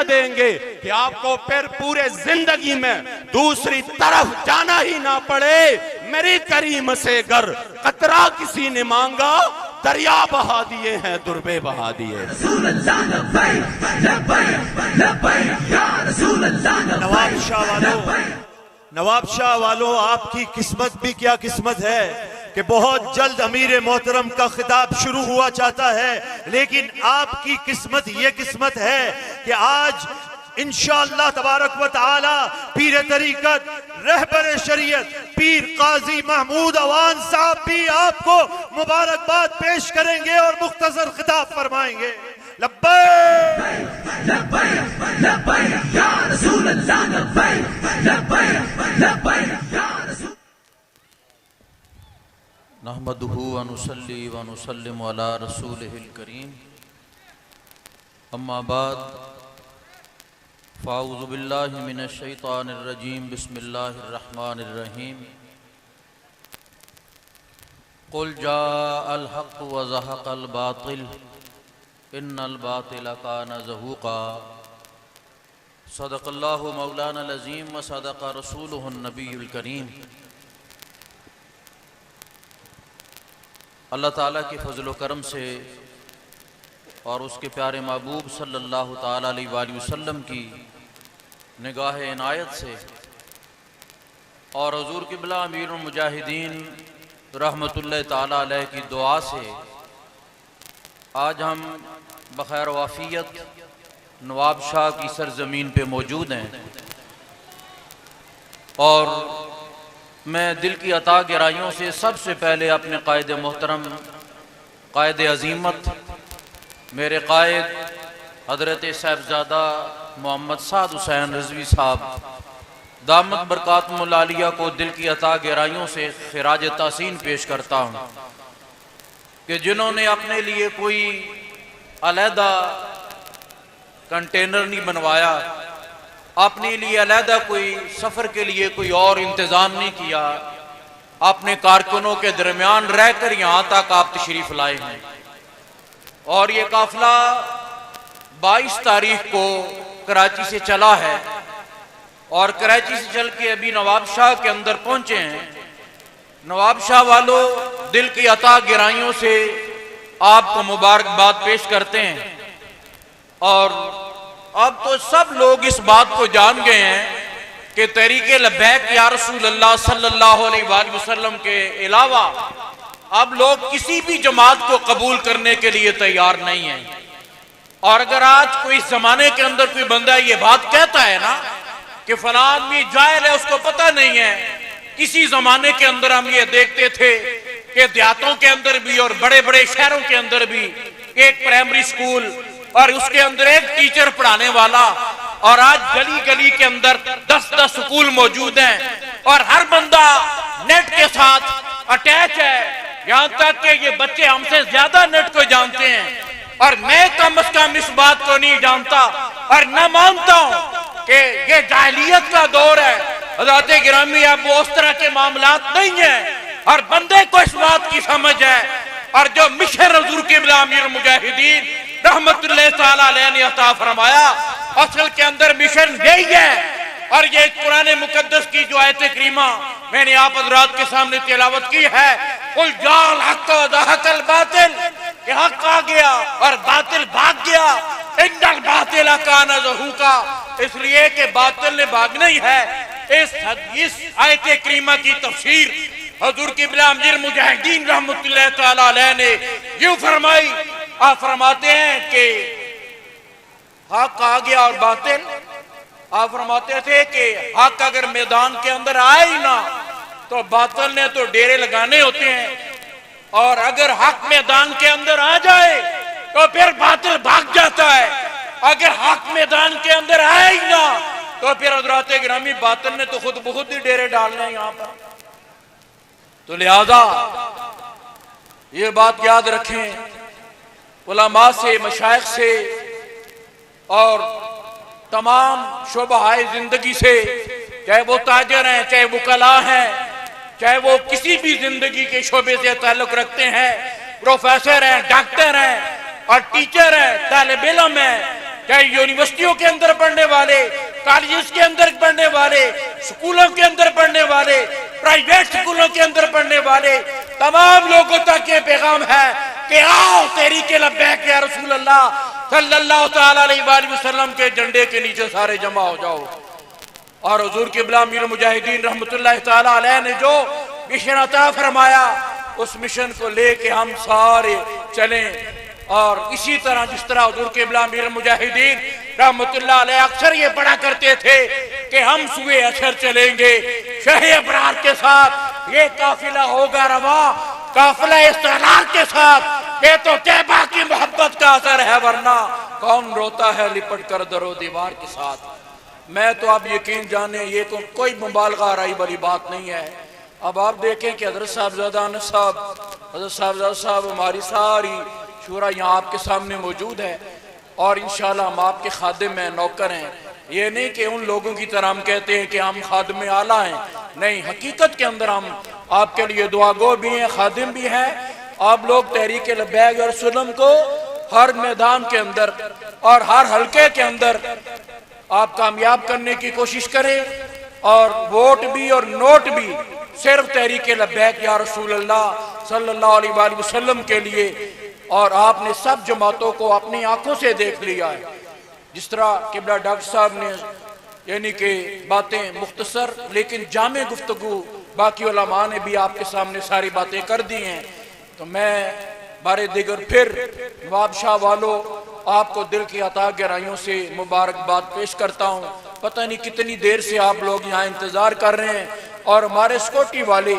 देंगे कि आपको फिर पूरे जिंदगी में दूसरी तरफ जाना ही ना पड़े। मेरे करीम से गर कतरा किसी ने मांगा, दरिया बहा दिए हैं, दुर्बे बहा दिए। नवाब शाह वालों, आपकी किस्मत भी क्या किस्मत है कि बहुत जल्द अमीर मोहतरम का खिताब शुरू हुआ चाहता है, लेकिन आपकी किस्मत ये किस्मत है कि आज इंशाअल्लाह तबारक व तआला पीर तरीकत रहबर शरीयत पीर काजी महमूद अवान साहब भी आपको मुबारकबाद पेश करेंगे और मुख्तसर खिताब फरमाएंगे। नहमदुहु व नुसल्ली व नुसल्लिमु अला रसूलिहिल करीम, अम्मा बाद, फ़ाऊज़ु बिल्लाहि मिनश शैतानिर रजीम, बिस्मिल्लाहिर रहमानिर रहीम। कुल जाअल हक़्क़ु व ज़हक़ल बातिल, इन्नल बातिला काना ज़हूक़ा। सदक़ल्लाहु मौलानल अज़ीम व सदक़ रसूलुहुन नबियुल करीम। अल्लाह ताला के फजल करम से और उसके प्यारे महबूब सल्लल्लाहु ताला अलैहि वसल्लम की निगाह इनायत से और हुज़ूर क़िबला अमीरुल मुजाहिदीन रहमतुल्लाह ताला अलैह की दुआ से आज हम बखैर वाफ़ियत नवाब शाह की सरजमीन पे मौजूद हैं। और मैं दिल की अता गहराइयों से सबसे पहले अपने कायद मोहतरम, कायद अज़ीमत, मेरे कायद हज़रत साहिबज़ादा मोहम्मद साद हुसैन रिज़वी साहब दामत बरकातुहुल आलिया को दिल की अता गहराइयों से खिराज तहसीन पेश करता हूँ कि जिन्होंने अपने लिए कोई अलहदा कंटेनर नहीं बनवाया, अपने लिए अलहदा कोई सफ़र के लिए कोई और इंतज़ाम नहीं किया, अपने कारकुनों के दरमियान रहकर यहाँ तक आप तशरीफ़ लाए हैं। और ये काफ़िला 22 तारीख को कराची से चला है और कराची से चल के अभी नवाब शाह के अंदर पहुंचे हैं। नवाब शाह वालों, दिल की अता गहराइयों से आपको मुबारकबाद पेश करते हैं। और अब तो सब लोग इस बात को जान गए हैं कि तहरीके लब्बैक या रसूल अल्लाह सल्लल्लाहु अलैहि वसल्लम के अलावा अब लोग किसी भी जमात को कबूल करने के लिए तैयार नहीं है। और अगर आज कोई इस जमाने के अंदर कोई बंदा ये बात कहता है ना कि फला आदमी जाहिल है, उसको पता नहीं है। किसी जमाने के अंदर हम ये देखते थे कि देहातों के अंदर भी और बड़े बड़े शहरों के अंदर भी एक प्राइमरी स्कूल और उसके अंदर एक टीचर पढ़ाने वाला, और आज गली गली के अंदर 10-10 स्कूल मौजूद हैं और हर बंदा नेट के साथ अटैच है। यहाँ तक कि ये बच्चे हमसे ज्यादा नेट को जानते हैं और मैं कम से कम इस बात को नहीं जानता और न मानता हूँ कि ये जाहिलियत का दौर है। हज़रत गिरामी, अब वो उस तरह के मामलात नहीं है। हर बंदे को इस बात की समझ है और जो मिशन हुज़ूर क़िबला अमीरुल मुजाहिदीन रहमतुल्लाह ताला अलैह ने अता फरमाया, असल के अंदर मिशन यही है। और ये कुरान मुकद्दस की जो आयत करीमा मैंने आप हज़रात के सामने तिलावत की है, कुल जाल हक़ व ज़हक़ल बातिल, कि हक आ गया और बातिल भाग गया। इन्नल बातिला काना ज़हूक़ा, इसलिए कि बातिल ने भागना ही है। इस आयत करीमा की तफसीर हुज़ूर क़िबला अमीरुल मुजाहिदीन रहमतुल्लाह ताला अलैह ने यूं फरमाई आप फरमाते हैं कि हक आ गया और बातिल, आप फरमाते थे कि हक अगर मैदान के अंदर आए ही ना तो बातिल ने तो डेरे लगाने होते हैं, और अगर हक मैदान के अंदर आ जाए तो फिर बातिल भाग जाता है। अगर हक मैदान के अंदर आए ही ना तो फिर हज़रात गिरामी बातिल ने तो खुद बहुत ही डेरे डालने हैं यहां पर। तो लिहाजा ये बात याद रखें, उलमा से, मशाइख से और तमाम शोबाए जिंदगी से, चाहे वो ताजर हैं, चाहे वकला हैं, चाहे वो किसी भी जिंदगी के शोबे से ताल्लुक रखते हैं, प्रोफेसर हैं, डॉक्टर हैं और टीचर हैं, तालिब इल्म हैं, चाहे यूनिवर्सिटियों के अंदर पढ़ने वाले, कॉलेज के अंदर पढ़ने वाले, स्कूलों के अंदर पढ़ने वाले, प्राइवेट स्कूलों के अंदर पढ़ने वाले, तमाम लोगों तक ये पैगाम है कि आओ तहरीक लब्बैक या रसूल अल्लाह सल्लल्लाहु तआला अलैहि वसल्लम के झंडे के नीचे सारे जमा हो जाओ। और हुजूर क़िबला अमीर मुजाहिदीन रहमतुल्लाह तआला अलैह ने जो मिशन अता फरमाया, उस मिशन को लेके हम सारे चलें। और इसी तरह जिस तरह हुजूर क़िबला अमीर मुजाहिदीन रहमतुल्लाह अलैह अक्सर ये पढ़ा करते थे कि हम सुबह अशर चलेंगे शहे अबरार के साथ, ये काफिला होगा रवा काफिला इस्तिलाल के साथ, ये तो तैबा की मोहब्बत का असर है, वरना कौन रोता है लिपट कर दरो दीवार के साथ। मैं तो आप यकीन जाने ये तो कोई मुबालगा राई वाली बात नहीं है। अब आप देखें कि हजरत साहबजादा साहब हमारी सारी शूरा यहाँ आपके सामने मौजूद है, और इंशाल्लाह हम आपके खादिम हैं, नौकर हैं। ये नहीं कि उन लोगों की तरह हम कहते हैं कि हम खादिम आला हैं, नहीं, हकीकत के अंदर हम आपके लिए दुआगो भी हैं, खादिम भी हैं। आप लोग तहरीक लब्बैक और सुन्नत को हर मैदान के अंदर और हर हलके के अंदर आप कामयाब करने की कोशिश करें, और वोट भी और नोट भी सिर्फ तहरीक लब्बैक या रसूल अल्लाह सल्लल्लाहु अलैहि वसल्लम के लिए। और आपने सब जमातों को अपनी आंखों से देख लिया है, जिस तरह क़िबला डॉक्टर साहब ने यानी कि बातें मुख्तसर लेकिन जामे गुफ्तगू बाकी उलमा ने भी आपके सामने सारी बातें कर दी हैं। तो मैं बारे दिगर फिर नवाब शाह वालों आपको दिल की अता गहराइयों से मुबारकबाद पेश करता हूँ। पता नहीं कितनी देर से आप लोग यहाँ इंतजार कर रहे हैं, और हमारे सिक्योरिटी वाले,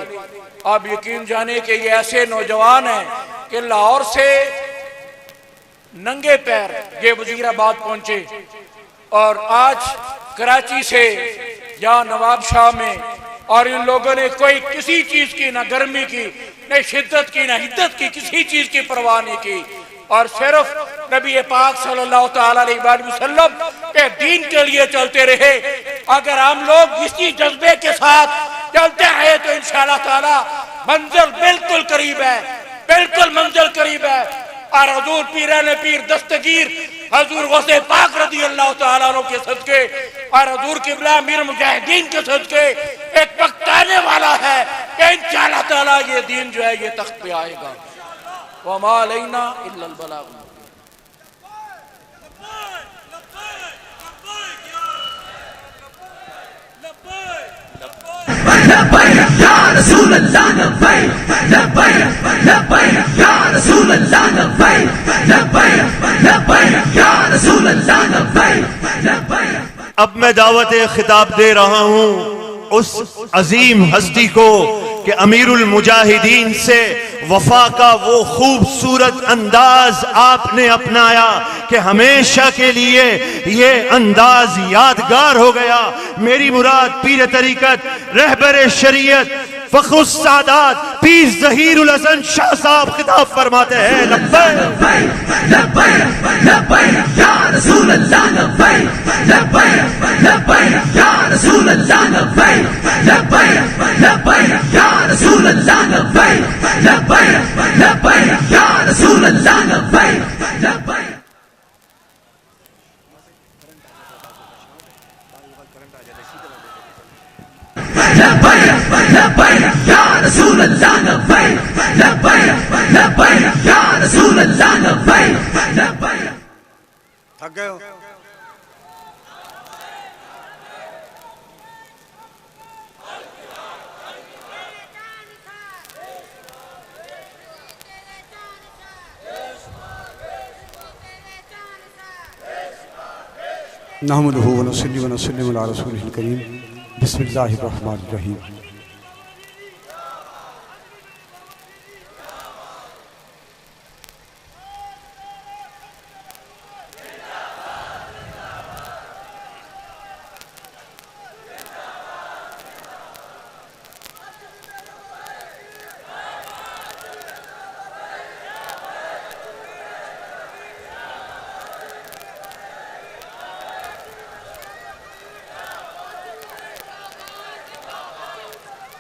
आप यकीन जाने कि ये ऐसे नौजवान हैं कि लाहौर से नंगे पैर ये वजीराबाद पहुंचे, और आज कराची से या नवाब शाह में, और इन लोगों ने कोई किसी चीज की, ना गर्मी की, न शिद्दत की, ना हिद्दत की, किसी चीज की परवाह नहीं की, और सिर्फ नबी पाक सल्लल्लाहु तआला अलैहि वसल्लम के दीन के लिए चलते रहे। अगर हम लोग इसी जज्बे के साथ चलते रहे तो इंशाअल्लाह ताला मंजिल बिल्कुल करीब है, बिल्कुल मंजिल करीब है। और हजूर पीराने पीर दस्तगीर हजूर गौसे पाक रज़ी अल्लाह तआला अन्हु के सदके और हजूर क़िबला अमीर मुजाहिदीन के सदके एक वक्त आने वाला है कि इंशाअल्लाह ताला ये दीन जो है ये तख्त पे आएगा। वमा अलैना इल्लल बलाग। लब्बैक या रसूल अल्लाह लब्बैक लब्बैक लब्बैक या रसूल अल्लाह लब्बैक लब्बैक लब्बैक या रसूल अल्लाह लब्बैक लब्बैक। अब मैं दावत खिताब दे रहा हूँ उस अजीम हस्ती को कि अमीरुल मुजाहिदीन से वफा का वो खूबसूरत अंदाज आपने अपनाया कि हमेशा के लिए ये अंदाज यादगार हो गया। मेरी मुराद पीर तरीकत रहबर शरीयत फखरुस सादात पीर ज़हीरुल हसन शाह साहब खिताब फरमाते हैं लब्बैक लब्बैक लब्बैक या रसूल अल्लाह लब्बैक लब्बैक लब्बैक या रसूल अल्लाह लब्बैक लब्बैक लब्बैक या रसूल अल्लाह लब्बैक लब्बैक लब्बैक या रसूल अल्लाह लब्बैक लब्बैक। लब्बैक लब्बैक या रसूल अल्लाह लब्बैक लब्बैक लब्बैक या रसूल अल्लाह लब्बैक लब्बैक। थक गए हो? नहमदुहु व नसल्ली व नसल्लिमु अला रसूलिल करीम। बिस्मिल्लाहिर रहमानिर रहीम।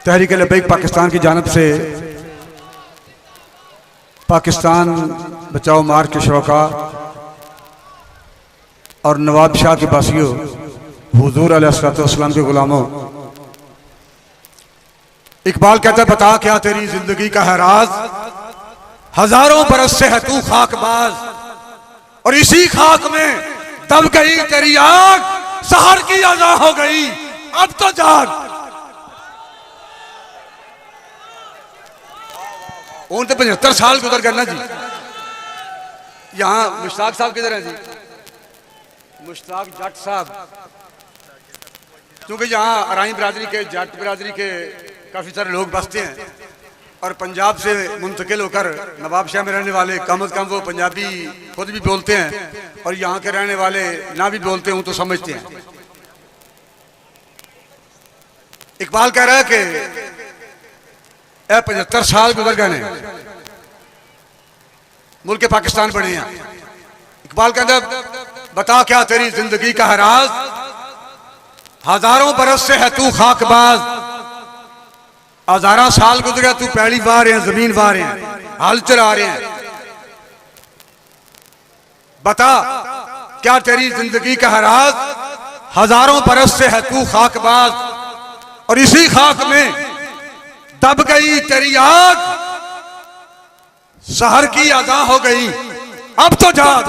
तहरीक लब्बैक पाकिस्तान की जानब से पाकिस्तान बचाओ मार्च के शौका और नवाब शाह के बासियों, हुजूर अलैहिस्सलाम के गुलामों, इकबाल कहता है बता क्या तेरी जिंदगी का है राज, हजारों बरस से है तू खाकबाज और इसी खाक में दब गई तेरी आग, सहर की अज़ा हो गई अब तो जाग। उन तो 75 साल गुजर गए ना जी। यहाँ मुश्ताक साहब किधर हैं जी? मुश्ताक जट साहब, क्योंकि यहाँ अराई बिरादरी के, जट बिरादरी के काफ़ी सारे लोग बसते हैं और पंजाब से मुंतकिल होकर नवाब शाह में रहने वाले कम अज़ कम वो पंजाबी खुद भी बोलते हैं और यहाँ के रहने वाले ना भी बोलते हूँ तो समझते हैं। इकबाल कह रहा है कि 75 साल गुजर गए हैं, मुल्क पाकिस्तान बने हैं। इकबाल कहता बता क्या तेरी जिंदगी का है राज, हजारों बरस से है तू खाकबाज, हजारों साल गुजरे तू पहली बार है जमीन वार है, हल चला रहे हैं। बता क्या तेरी जिंदगी का है राज, हजारों बरस से है तू खाकबाज और इसी खाक में दब गई तेरी आग, सहर की अदा हो गई अब तो जाग।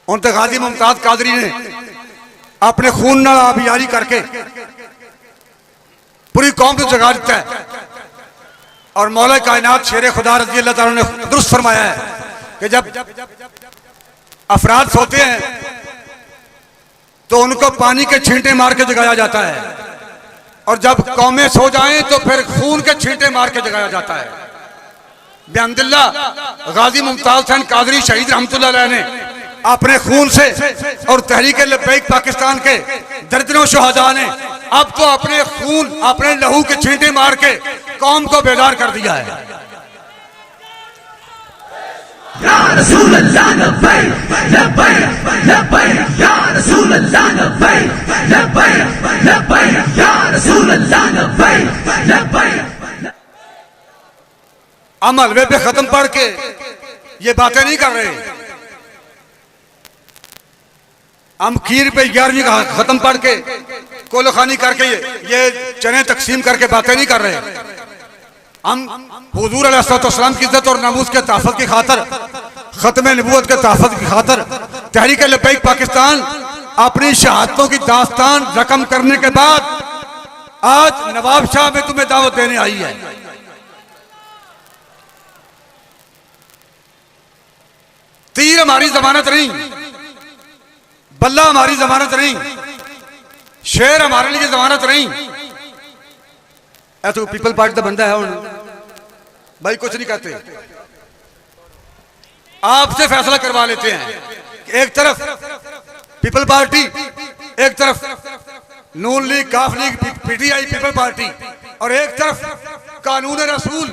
उन तक गाजी मुमताज कादरी ने अपने खून नाल आबियारी करके पूरी कौम को जगा दिता है और मौला कायनात शेर खुदा रज़ी अल्लाह ताला ने दुरुस्त फरमाया है कि जब अफराद सोते हैं तो उनको पानी के छींटे मार के जगाया जाता है और जब कौमें सो जाएं तो फिर खून के छींटे मार के जगाया जाता है। बिहम्दिल्लाह गाजी मुमताज हुसैन कादरी शहीद रहमतुल्लाह अलैह ने अपने खून से और तहरीक लब्बैक पाकिस्तान के दर्जनों शहादा ने अब तो अपने खून, अपने लहू के छींटे मार के कौम को बेदार कर दिया है। या रसूल अल्लाह लब्बैक लब्बैक लब्बैक या रसूल अल्लाह लब्बैक लब्बैक लब्बैक या रसूल अल्लाह लब्बैक लब्बैक। हम हलवे पे खत्म पढ़ के ये बातें नहीं कर रहे, हम खीर पे 11वीं खत्म पढ़ के कोलखानी करके ये चने तकसीम करके बातें नहीं कर रहे। हम हुजूर अलैहिस्सलाम की इज्जत और नामूस के तहफ़्फ़ुज़ की खातर, खत्म नबूवत के तहफ़्फ़ुज़ की खातर तहरीक लब्बैक पाकिस्तान अपनी शहादतों की दास्तान रकम करने के बाद आज नवाब शाह में तुम्हें दावत देने आई है। तीर हमारी जमानत नहीं, बल्ला हमारी जमानत नहीं, शेर हमारे लिए जमानत नहीं। ऐसा पीपल पार्टी का बंदा है भाई, कुछ नहीं कहते, आपसे फैसला करवा लेते हैं। एक तरफ पीपल पार्टी, एक तरफ नून लीग, काफ लीग, पीटीआई, पीपल पार्टी और एक तरफ कानून रसूल।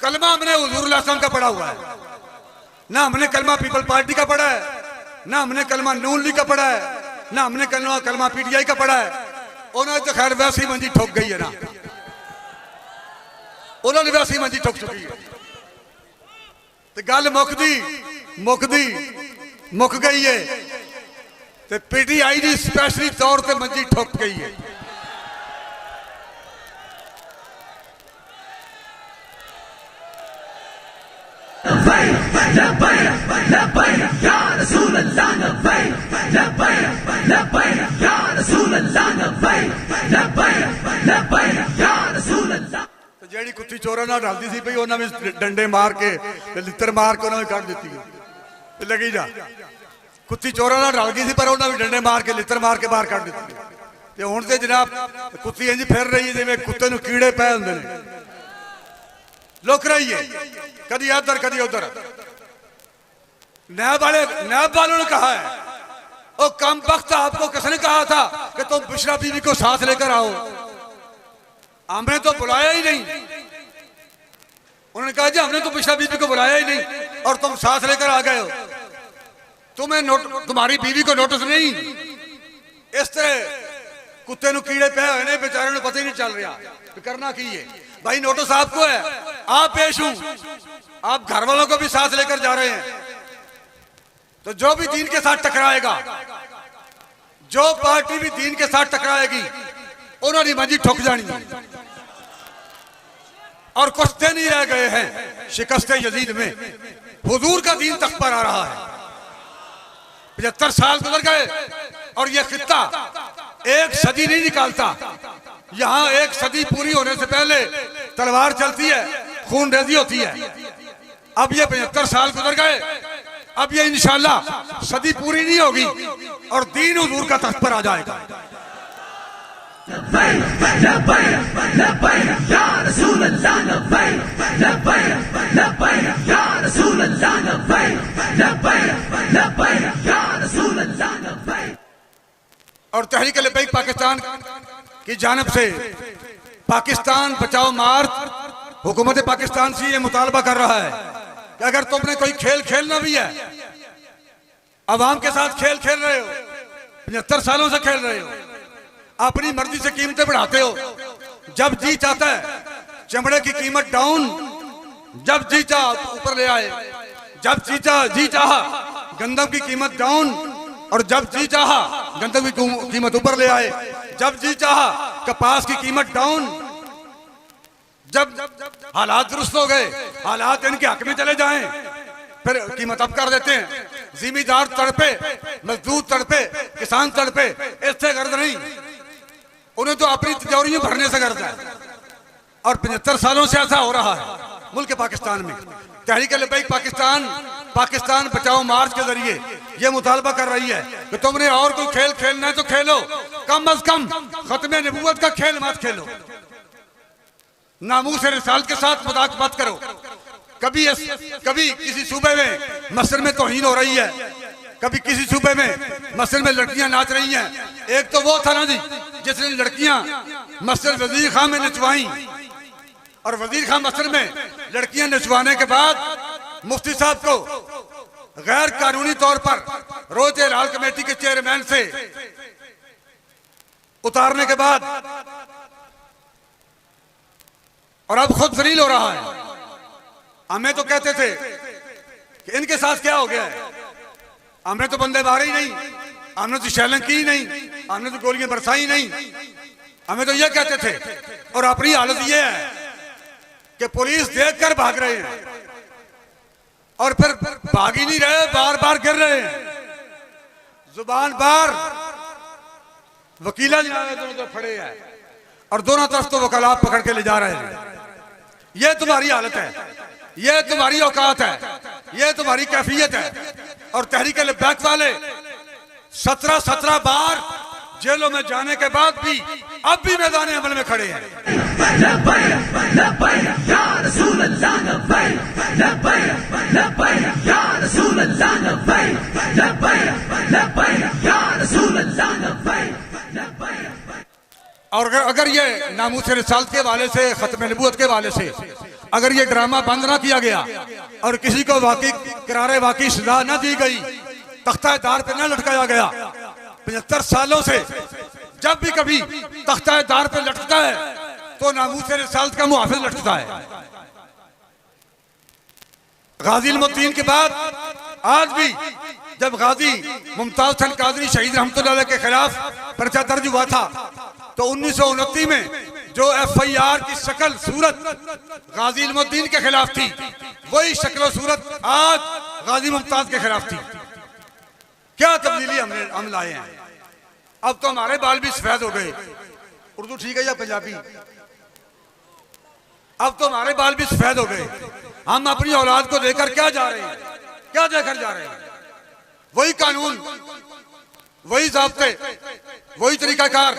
कलमा हमने हुजूर अलैहिस्सलाम का पढ़ा हुआ है, ना हमने कलमा पीपल पार्टी का पढ़ा है, ना हमने कलमा नून लीग का पढ़ा है, ना हमने कलमा पीटीआई का पढ़ा है। उन्होंने तो खैर वैसे ही मंजी ठोक गई है ना, उन्होंने वैसे ही मंजी ठोक चुकी है। तो गल मुक गई है तो पीटीआई की स्पेशली तौर पर मंजी ठोक गई है। जेड़ी कुत्ती चोरा ना डालती सी भाई उन्होंने डंडे मार के लित्र मार के उन्होंने काट दी लगी जा। कुत्ती चोरा ना डल गई थी पर उन्होंने भी डंडे मार के लित्र मार के बाहर कढ़ दी ते हुण ते जनाब कुत्ती इंज फिर रही है जिवें कुत्ते नूं कीड़े पै हुंदे ने लुक रही है कदी इधर कदी उधर नैब वालों ने कहा है ओ कम वक्त आपको किसने कहा था कि तुम बिशरा बीवी को साथ लेकर आओ हमने तो बुलाया ही नहीं उन्होंने कहा जी हमने तो बिशरा बीवी को बुलाया ही नहीं और तुम साथ लेकर आ गए हो तुम्हारी बीवी को नोटिस नहीं इस तरह कुत्ते नु कीड़े पे हुए ने बेचारे को पता ही नहीं चल रहा करना की है भाई नोटिस आपको है आप पेश हूं आप घर वालों को भी साथ लेकर जा रहे हैं तो जो भी दीन के साथ टकराएगा जो पार्टी भी दीन के साथ टकराएगी उन्होंने मंजी ठुक जानी है और कुछ दिन ही रह गए हैं शिकस्ते यजीद में हुजूर का दीन तख्त पर आ रहा है 75 साल गुजर गए और यह खित्ता एक सदी नहीं निकालता यहां एक सदी पूरी होने से पहले तलवार चलती है खून रेजी होती है अब ये 75 साल गुजर गए अब ये इंशाल्लाह सदी पूरी नहीं होगी और दीन हुजूर का तख्त पर आ जाएगा और तहरीक लब्बैक पाकिस्तान की जानिब से पाकिस्तान बचाओ मार्च हुकूमत पाकिस्तान से ये मुतालबा कर रहा है कि अगर तुमने कोई खेल खेलना भी है अवाम के साथ खेल खेल रहे हो 75 सालों से खेल रहे हो अपनी मर्जी से कीमतें बढ़ाते हो जब जी चाहता है चमड़े की कीमत डाउन जब जी चाह ऊपर ले आए जब जी चाहा गंदम की कीमत डाउन और जब जी चाहा गंदम की कीमत ऊपर ले आए जब जी चाहा कपास की कीमत डाउन जब हालात दुरुस्त हो गए हालात इनके हक में चले जाएं फिर कीमत अब कर देते हैं जिम्मेदार तड़पे मजदूर तड़पे किसान तड़पे इससे गर्द नहीं उन्हें तो अपनी तिजोरियां भरने से गर्द है और 75 सालों से ऐसा हो रहा है मुल्क पाकिस्तान में तहरीक लब्बैक पाकिस्तान बचाओ मार्च के जरिए यह मुतालबा कर रही है कि तुमने और कोई खेल खेलना है तो खेलो कम अज कम खत्म नबूवत का खेल मत खेलो नामूस रिसालत के साथ मजाक मत करो कभी किसी सूबे में मस्जिद में तौहीन हो रही है कभी किसी सूबे में मस्जिद में लड़कियां नाच रही हैं एक तो वो था ना जी जिसने लड़कियां मस्जिद वजीर खां में नचवाई और वजीर खां मस्जिद में लड़कियां नचवाने के बाद मुफ्ती साहब को गैर कानूनी तौर पर रोजे लाल कमेटी के चेयरमैन से उतारने के बाद और अब खुद जलील हो रहा है हमें तो कहते थे कि इनके साथ क्या हो गया है हमने तो बंदे मारे ही नहीं हमने तो शैलिंग की ही नहीं हमने तो गोलियां बरसाई नहीं हमें तो यह कहते थे और अपनी हालत यह है कि पुलिस देखकर भाग रहे हैं और फिर भाग ही नहीं रहे बार बार गिर रहे हैं जुबान बार वकीला दोनों तो खड़े हैं और दोनों तरफ तो वकालत पकड़ के ले जा रहे हैं यह तुम्हारी हालत है यह तुम्हारी औकात है यह तुम्हारी कैफियत है और तहरीक लब्बैक वाले 17 बार जेलों में जाने के बाद भी अब भी मैदान अमल में खड़े हैं और अगर ये नामूस रिसालत के वाले से खत्म नबूवत के वाले से अगर ये ड्रामा बंद ना किया गया और किसी को वाकई करारे वाकई सजा न दी गई तख्ता दार पे न लटकाया गया 75 सालों से जब भी कभी तख्ता दार पे लटकता है तो नामूस रिसालत का मुहाफिज लटकता है गाजी इल्मुद्दीन के बाद आज भी जब गाजी मुमताज खान कादरी शहीद रहमतुल्लाह अलैह के खिलाफ पर्चा दर्ज हुआ था तो 1929 में जो FIR की शक्ल सूरत गाजी इल्मुद्दीन के खिलाफ थी वही शक्ल सूरत आज गाजी मुमताज के खिलाफ थी क्या तब्दीली हम लाए हैं अब तो हमारे बाल भी सफेद हो गए उर्दू ठीक है या पंजाबी अब तो हमारे बाल भी सफेद हो गए हम अपनी औलाद को देकर क्या जा रहे हैं क्या देकर जा रहे हैं वही कानून, वही ज़ाब्ते, वही तरीकाकार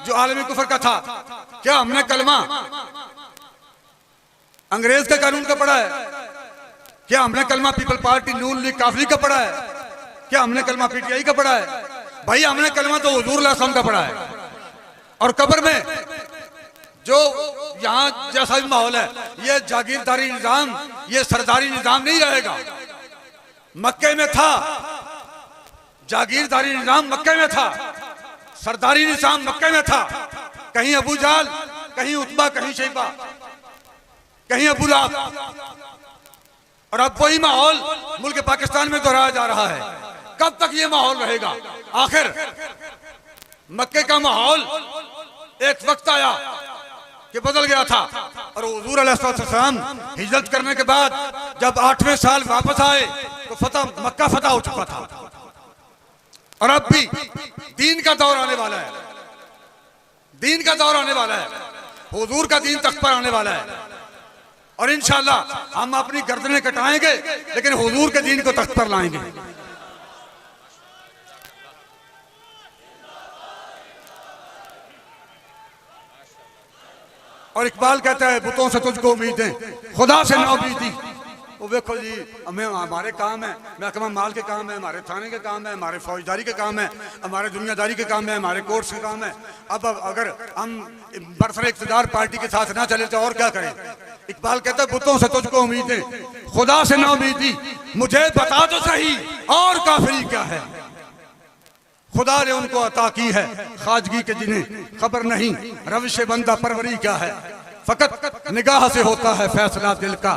जो आलमी कुफर का था। क्या हमने कलमा अंग्रेज के कानून का पढ़ा है? क्या हमने कलमा पीपल पार्टी, नून लीग, काफली का पढ़ा है? क्या हमने कलमा पीटीआई का पढ़ा है? भाई हमने कलमा तो हुजूर सल्लल्लाहु अलैहि वसल्लम का पढ़ा है। और कब्र में जो यहाँ जैसा भी माहौल है, ये जागीरदारी निजाम, ये सरदारी निजाम नहीं रहेगा। मक्के में था जागीरदारी निजाम, मक्के में था सरदारी निजाम, मक्के में था। कहीं अबू जाल, कहीं उतबा, कहीं शैबा, कहीं अबू लहब। और अब वही माहौल मुल्क पाकिस्तान में दोहराया जा रहा है। कब तक ये माहौल रहेगा? आखिर मक्के का माहौल एक वक्त आया कि बदल गया था, और हुजूर अलैहिस्सलाम हिजरत करने के बाद जब 8वें साल वापस आए तो मक्का फतह हो चुका था। और अब भी दीन का दौर आने वाला है, दीन का दौर आने वाला है, हुजूर का दीन तख्त पर आने वाला है। और इंशाअल्लाह हम अपनी गर्दनें कटाएंगे, लेकिन हुजूर के दीन को तख्त पर लाएंगे। और इकबाल कहता है, बुतों से तुझको उम्मीदें, खुदा से ना उम्मीदी। वो देखो जी, हमें हमारे काम है, महकमा माल के काम है, हमारे थाने के काम है, हमारे फौजदारी के काम है, हमारे दुनियादारी के काम है, हमारे कोर्ट्स के काम है। अब अगर हम बरसर इक़्तिदार पार्टी के साथ ना चले तो और क्या करें? इकबाल कहता है, बुतों से तुझको उम्मीदें, खुदा से ना उम्मीदी, मुझे बता तो सही और काफिरी क्या है। खुदा ने उनको अता की है खाजगी के जिन्हें खबर नहीं, रविश बंदा परवरी क्या है। फकत निगाह से होता है फैसला दिल का,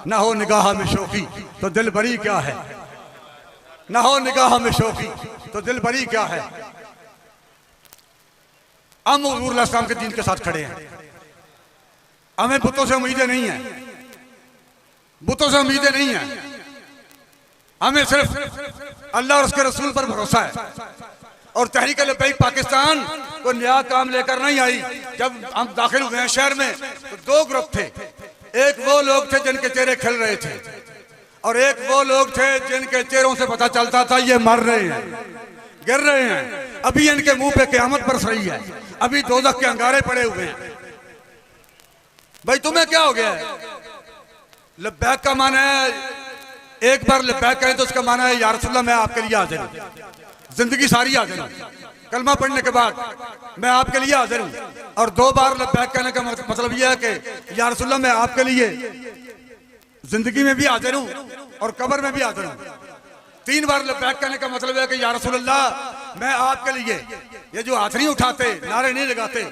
ना हो निगाह में शोखी तो दिल बरी क्या है, ना हो निगाह में शोखी तो दिल बरी क्या है। हम हुजूर अलैहिस्सलाम के दीन के साथ खड़े हैं। हमें बुतों से उम्मीदें नहीं है, बुतों से उम्मीदें नहीं है। हमें सिर्फ अल्लाह और उसके रसूल पर भरोसा है। और तहरीक लब्बैक पाकिस्तान को नया काम लेकर नहीं आई। जब हम दाखिल हुए हैं शहर में तो दो ग्रुप थे। एक वो लोग थे जिनके चेहरे खिल रहे थे, और एक वो लोग थे जिनके चेहरों से पता चलता था ये मर रहे हैं, गिर रहे हैं। अभी इनके मुंह पे क़यामत बरस रही है, अभी दोज़ख के अंगारे पड़े हुए हैं। भाई तुम्हें क्या हो गया है? लब्बैक का माना है, एक बार लब्बैक कहें तो उसका माना है या रसूलल्लाह मैं आपके लिए हाजिर हूं, जिंदगी सारी हाजिर हूं। कलमा पढ़ने के बाद मैं आपके लिए हाजिर हूं। और दो बार लब्बैक कहने का मतलब यह है कि या रसूलल्लाह मैं आपके लिए जिंदगी में भी हाजिर हूं और कब्र में भी हाजिर हूं। 3 बार लब्बैक कहने का मतलब है कि या रसूलल्लाह मैं आपके लिए, ये जो हाथ नहीं उठाते, नारे नहीं लगाते,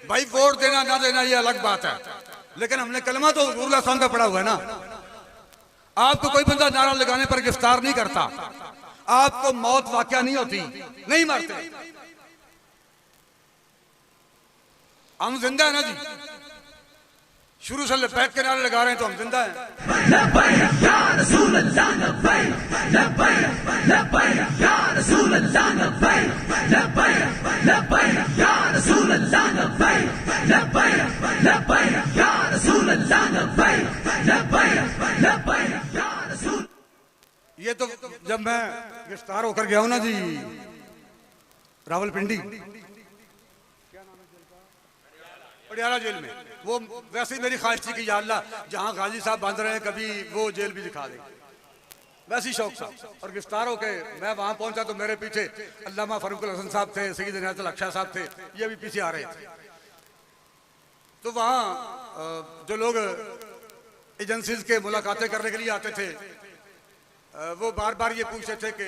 भाई वोट देना ना देना ये अलग बात है, लेकिन हमने कलमा तो हुजूर अलैहि सल्लम का पढ़ा हुआ है ना। आपको कोई बंदा नारा लगाने पर गिरफ्तार नहीं करता, आपको मौत वाक़या नहीं होती, नहीं मरते। हम जिंदा है ना जी, शुरू से लब्बैक के नारे लगा रहे हैं तो हम जिंदा हैं। ये तो जब मैं गिरफ्तार होकर गया हूं ना जी रावलपिंडी पटियाला जेल में, वो वैसे ही मेरी ख्वाहिश थी कि या अल्लाह जहां गाजी साहब बंद रहे हैं कभी वो जेल भी दिखा दे, वैसे ही शौक था। और गिरफ्तार होके मैं वहां पहुंचा तो मेरे पीछे अल्लामा फरूक हसन साहब थे, सईद इनायतुल हक शाह साहब थे, ये भी पीछे आ रहे थे। तो वहां जो लोग एजेंसीज के मुलाकातें करने के लिए आते थे वो बार बार ये पूछते थे कि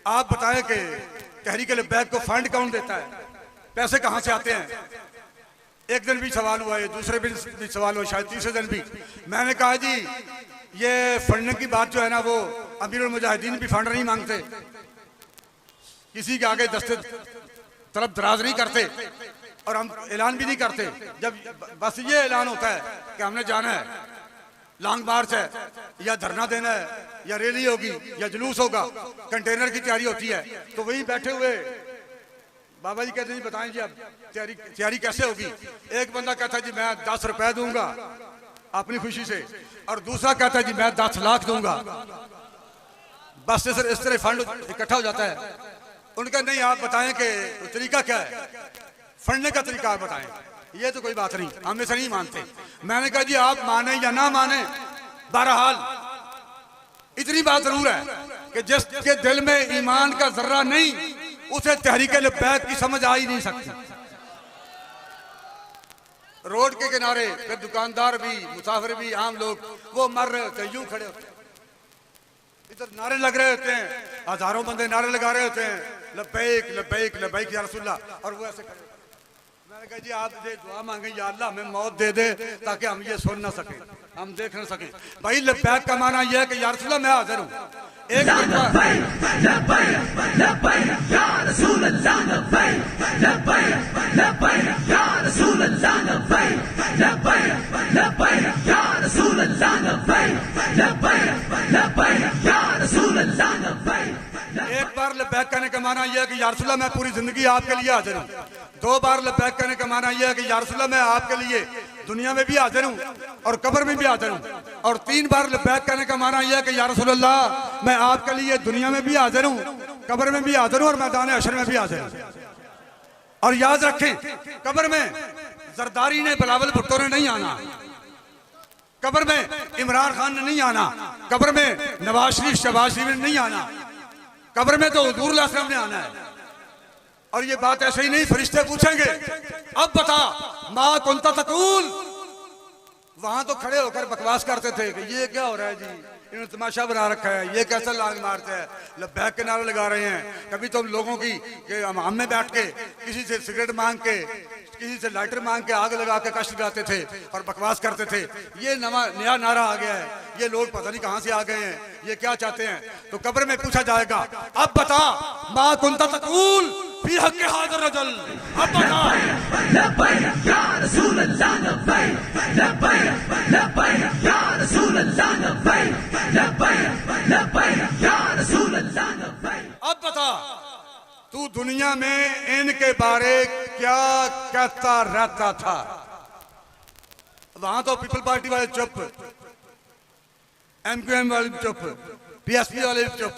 आप बताएं कि तहरीक लब्बैक को फंड कौन देता है, पैसे कहां से आते हैं। एक दिन भी सवाल हुआ, ये दूसरे दिन भी सवाल हुआ, शायद तीसरे दिन भी। मैंने कहा जी ये फंड की बात जो है ना वो अमीरुल मुजाहिदीन भी फंड नहीं मांगते, किसी के आगे दस्ते तरफ दराज नहीं करते और हम ऐलान भी नहीं करते। जब बस ये ऐलान होता है कि हमने जाना है, लॉन्ग मार्च है या धरना देना है या रैली होगी या जुलूस होगा, कंटेनर की तैयारी होती है, तो वही बैठे हुए बाबा जी कहते हैं बताएं जी अब तैयारी कैसे होगी। एक बंदा कहता है जी मैं 10 रुपए दूंगा अपनी खुशी से, और दूसरा कहता है जी मैं 10 लाख दूंगा। बस से इस तरह फंड इकट्ठा हो जाता है। उनका नहीं, आप बताएं कि तरीका क्या है, फंडने का तरीका आप बताएं। ये तो कोई बात नहीं, हम इसे नहीं मानते। मैंने कहा जी आप माने या ना माने, बहरहाल इतनी बात जरूर है कि जिसके दिल में ईमान का जर्रा नहीं, उसे तहरीक लब्बैक की समझ आ ही नहीं सकती। रोड के किनारे फिर दुकानदार भी, मुसाफिर भी, आम लोग वो मर रहे होते हैं, यूं खड़े होते हैं, इधर नारे लग रहे होते हैं, हजारों बंदे नारे लगा रहे होते हैं, लब्बैक लब्बैक लब्बैक या रसूलल्लाह, और वो ऐसे खड़े। मैंने कहा जी आप ये दुआ मांगे, या अल्लाह हमें मौत दे दे ताकि हम ये सुन ना सके, हम देख ना सके। भाई लब्बैक का माना यह है कि या रसूलल्लाह मैं हाजिर हूँ। एक बार लब्बैक कहने का माना यह है कि या रसूलल्लाह मैं पूरी जिंदगी आपके लिए हाजिर हूँ। दो बार लब्बैक कहने का माना यह है कि या रसूलल्लाह मैं आपके लिए दुनिया में भी हाजिर हूँ और कब्र में भी हाजिर हूँ। और 3 बार लब्बैक कहने का माना यह है कि या रसूलल्लाह मैं आपके लिए दुनिया में भी हाजिर हूँ, कब्र में भी हाजिर हूँ और मैदान हशर में भी हाजिर हूँ। और याद रखें, कब्र में जरदारी ने, बिलावल भुट्टो ने नहीं आना, कब्र में इमरान खान ने नहीं आना, कब्र में नवाज शरीफ, शहबाज शरीफ ने नहीं आना, कब्र में तो हुजूर ने आना है। और ये बात ऐसे ही नहीं, फरिश्ते पूछेंगे अब बता माँ कुंता तकूल। वहां तो खड़े होकर बकवास करते थे कि ये क्या हो रहा है जी, इन्होंने तमाशा बना रखा है, ये कैसा लांग मारते हैं, लब्बैक के नारे लगा रहे हैं। कभी तो लोगों की हम में बैठ के किसी से सिगरेट मांग के, किसी से लाइटर मांग के आग लगा के कष्ट लगाते थे और बकवास करते थे। ये नया नारा आ गया है, ये लोग पता नहीं कहां से आ गए हैं, ये क्या चाहते हैं। तो कब्र में पूछा जाएगा अब बता माँ कुंता तकूल फी हक़ हाज़िर रजुल, अब बता। अब बता तू दुनिया में इनके बारे क्या कहता रहता था। वहां तो पीपल पार्टी वाले चुप, MQM वाले भी चुप, PSP वाले भी चुप,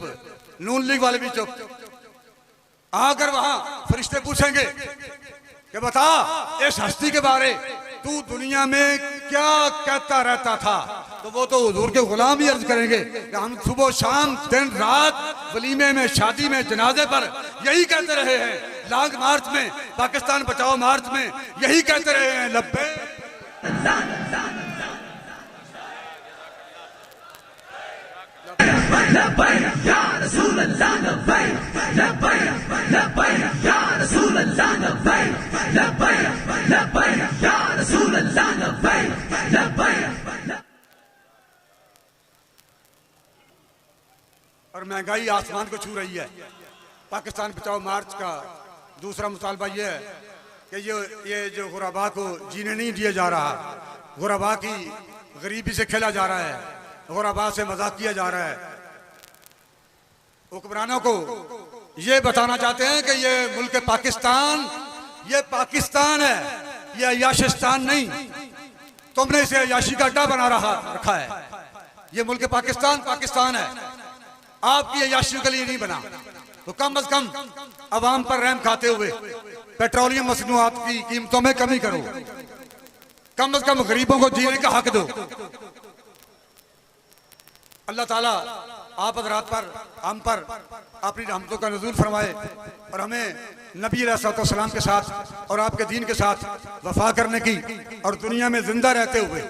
नून लीग वाले भी चुप। आकर वहां फरिश्ते पूछेंगे कि बता इस हस्ती के बारे तू दुनिया में क्या कहता रहता था, तो वो तो हुजूर के गुलाम ही अर्ज करेंगे कि हम सुबह शाम दिन रात वलीमे में, शादी में, जनाजे पर यही कहते रहे हैं, लॉन्ग मार्च में, पाकिस्तान बचाओ मार्च में यही कहते रहे हैं लब्बैक। और महंगाई आसमान को छू रही है। पाकिस्तान बचाओ मार्च का दूसरा मुतालबा यह है कि ये जो गुरबा को जीने नहीं दिया जा रहा, गुरबा की गरीबी से खेला जा रहा है, गुरबा से मजाक किया जा रहा है। हुक्मरानों को ये बताना चाहते हैं कि ये मुल्क पाकिस्तान, ये पाकिस्तान है, ये अयाशिस्तान नहीं। तुमने इसे अयाशी का अड्डा बना रखा है। ये मुल्क पाकिस्तान पाकिस्तान है, आपकी अयाशी के लिए नहीं बना। तो कम अज कम अवाम पर रहम खाते हुए पेट्रोलियम मसनूआत की कीमतों में कमी करो, कम अज कम गरीबों को जीने का हक दो। अल्लाह ताला आप हज़रात पर, हम पर अपनी रहमतों का नज़ूल फरमाए और हमें नबी अलैहिस्सलाम के साथ और आपके दीन के साथ वफा करने की, और दुनिया में जिंदा रहते हुए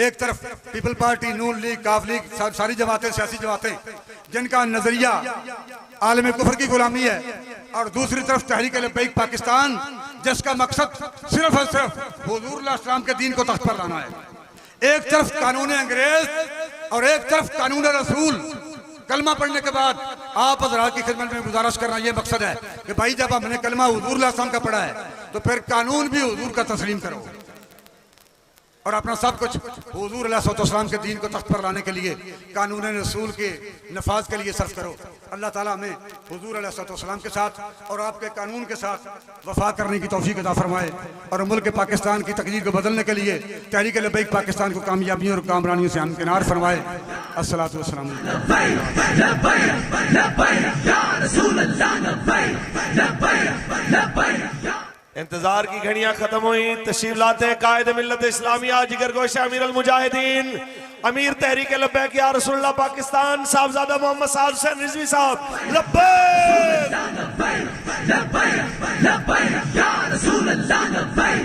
एक तरफ पीपल पार्टी, नून लीग, काफ लीग, सारी जमातें, सियासी जमातें जिनका नजरिया आलम कुफर की गुलामी है, और दूसरी तरफ तहरीक लब्बैक पाकिस्तान जिसका मकसद सिर्फ और सिर्फ हुजूर अलैहिस्सलाम के दीन को तख्त पर लाना है। एक तरफ कानून अंग्रेज और एक तरफ कानून रसूल। कलमा पढ़ने के बाद आप हज़रात की खिदमत में गुजारिश करना ये मकसद है कि भाई जब हमने कलमा हुजूर अलैहिस्सलाम का पढ़ा है तो फिर कानून भी हुजूर का तस्लीम करो। और अपना सब कुछ हुजूर अलैहिस्सलाम के दीन को तख्त पर लाने के लिए, कानून रसूल के नफाज के लिए सर्फ करो। अल्लाह ताला हमें हुजूर अलैहिस्सलाम के साथ और आपके कानून के साथ वफा करने की तौफीक अता फरमाए और मुल्क पाकिस्तान की तकदीर को बदलने के लिए तहरीक लब्बैक पाकिस्तान को कामयाबियों और कामरानियों से हमकिनार फरमाए। अस्सलातु वस्सलाम। इंतजार की घड़ियां खत्म हुई, तशरीफ लाते हैं कायद मिल्लत इस्लामिया जिगर गोश अमीर अल मुजाहिदीन अमीर तहरीक लब्बैक या रसूलुल्लाह पाकिस्तान साहबजादा मोहम्मद साद हुसैन रिजवी साहब। लब्बैक या रसूलल्लाह लब्बैक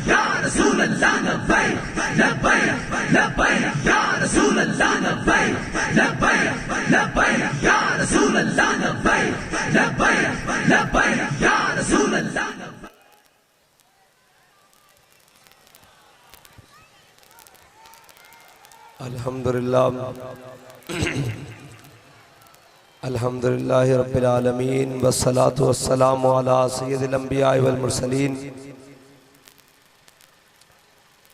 या रसूलल्लाह लब्बैक या रसूलल्लाह लब्बैक या रसूलल्लाह लब्बैक या रसूलल्लाह। अल्हम्दुलिल्लाह अल्हम्दुलिल्लाहि रब्बिल आलमीन वस्सलातु वस्सलामु अला सय्यिदिल अंबिया वल मुरसलीन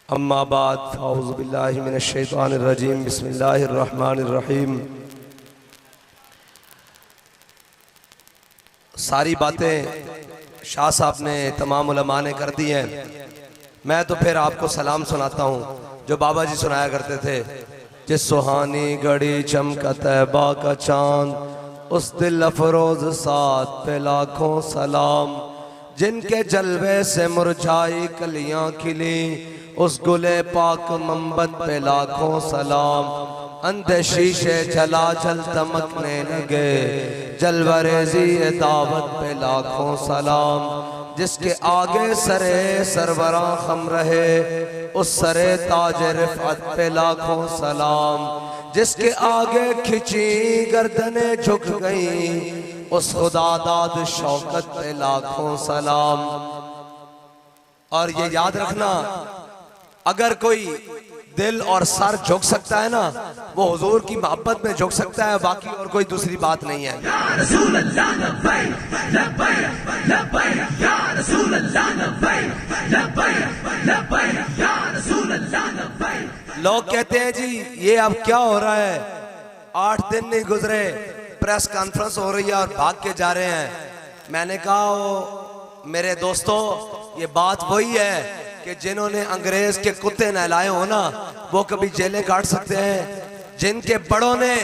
अम्मा बाद फ़अऊज़ु बिल्लाहि मिनश शैतानिर रजीम बिस्मिल्लाहिर रहमानिर रहीम। सारी बातें शाह साहब ने तमाम उलमा ने कर दी हैं। मैं तो फिर आपको सलाम सुनाता हूँ जो बाबा जी सुनाया करते थे। जिस सुहानी घड़ी चमका तैबा का चांद, उस दिल अफरोज साथ पे लाखों सलाम। जिनके जलवे से मुरझाई कलियां खिली, उस गुले पाक मंबत पे लाखों सलाम। अंधे शीशे जला जल दमकने लगे, जलवरेजी दावत पे लाखों सलाम। जिसके आगे सरे सरवरा खम रहे, उस सरे ताज रिफअत पे लाखों सलाम। जिसके आगे खिंची गर्दने झुक गई, उस खुदा दाद शौकत पे लाखों सलाम। और ये याद रखना, अगर कोई दिल और सर झुक सकता है ना, वो हुजूर की मोहब्बत में झुक सकता है, बाकी और कोई दूसरी बात नहीं है। लोग कहते हैं जी ये अब क्या हो रहा है, 8 दिन नहीं गुजरे प्रेस कॉन्फ्रेंस हो रही है और भाग के जा रहे हैं। मैंने कहा मेरे दोस्तों, ये बात वही है कि जिन्होंने अंग्रेज के कुत्ते नहलाए हो ना, वो कभी जेलें काट सकते हैं। जिनके बड़ों ने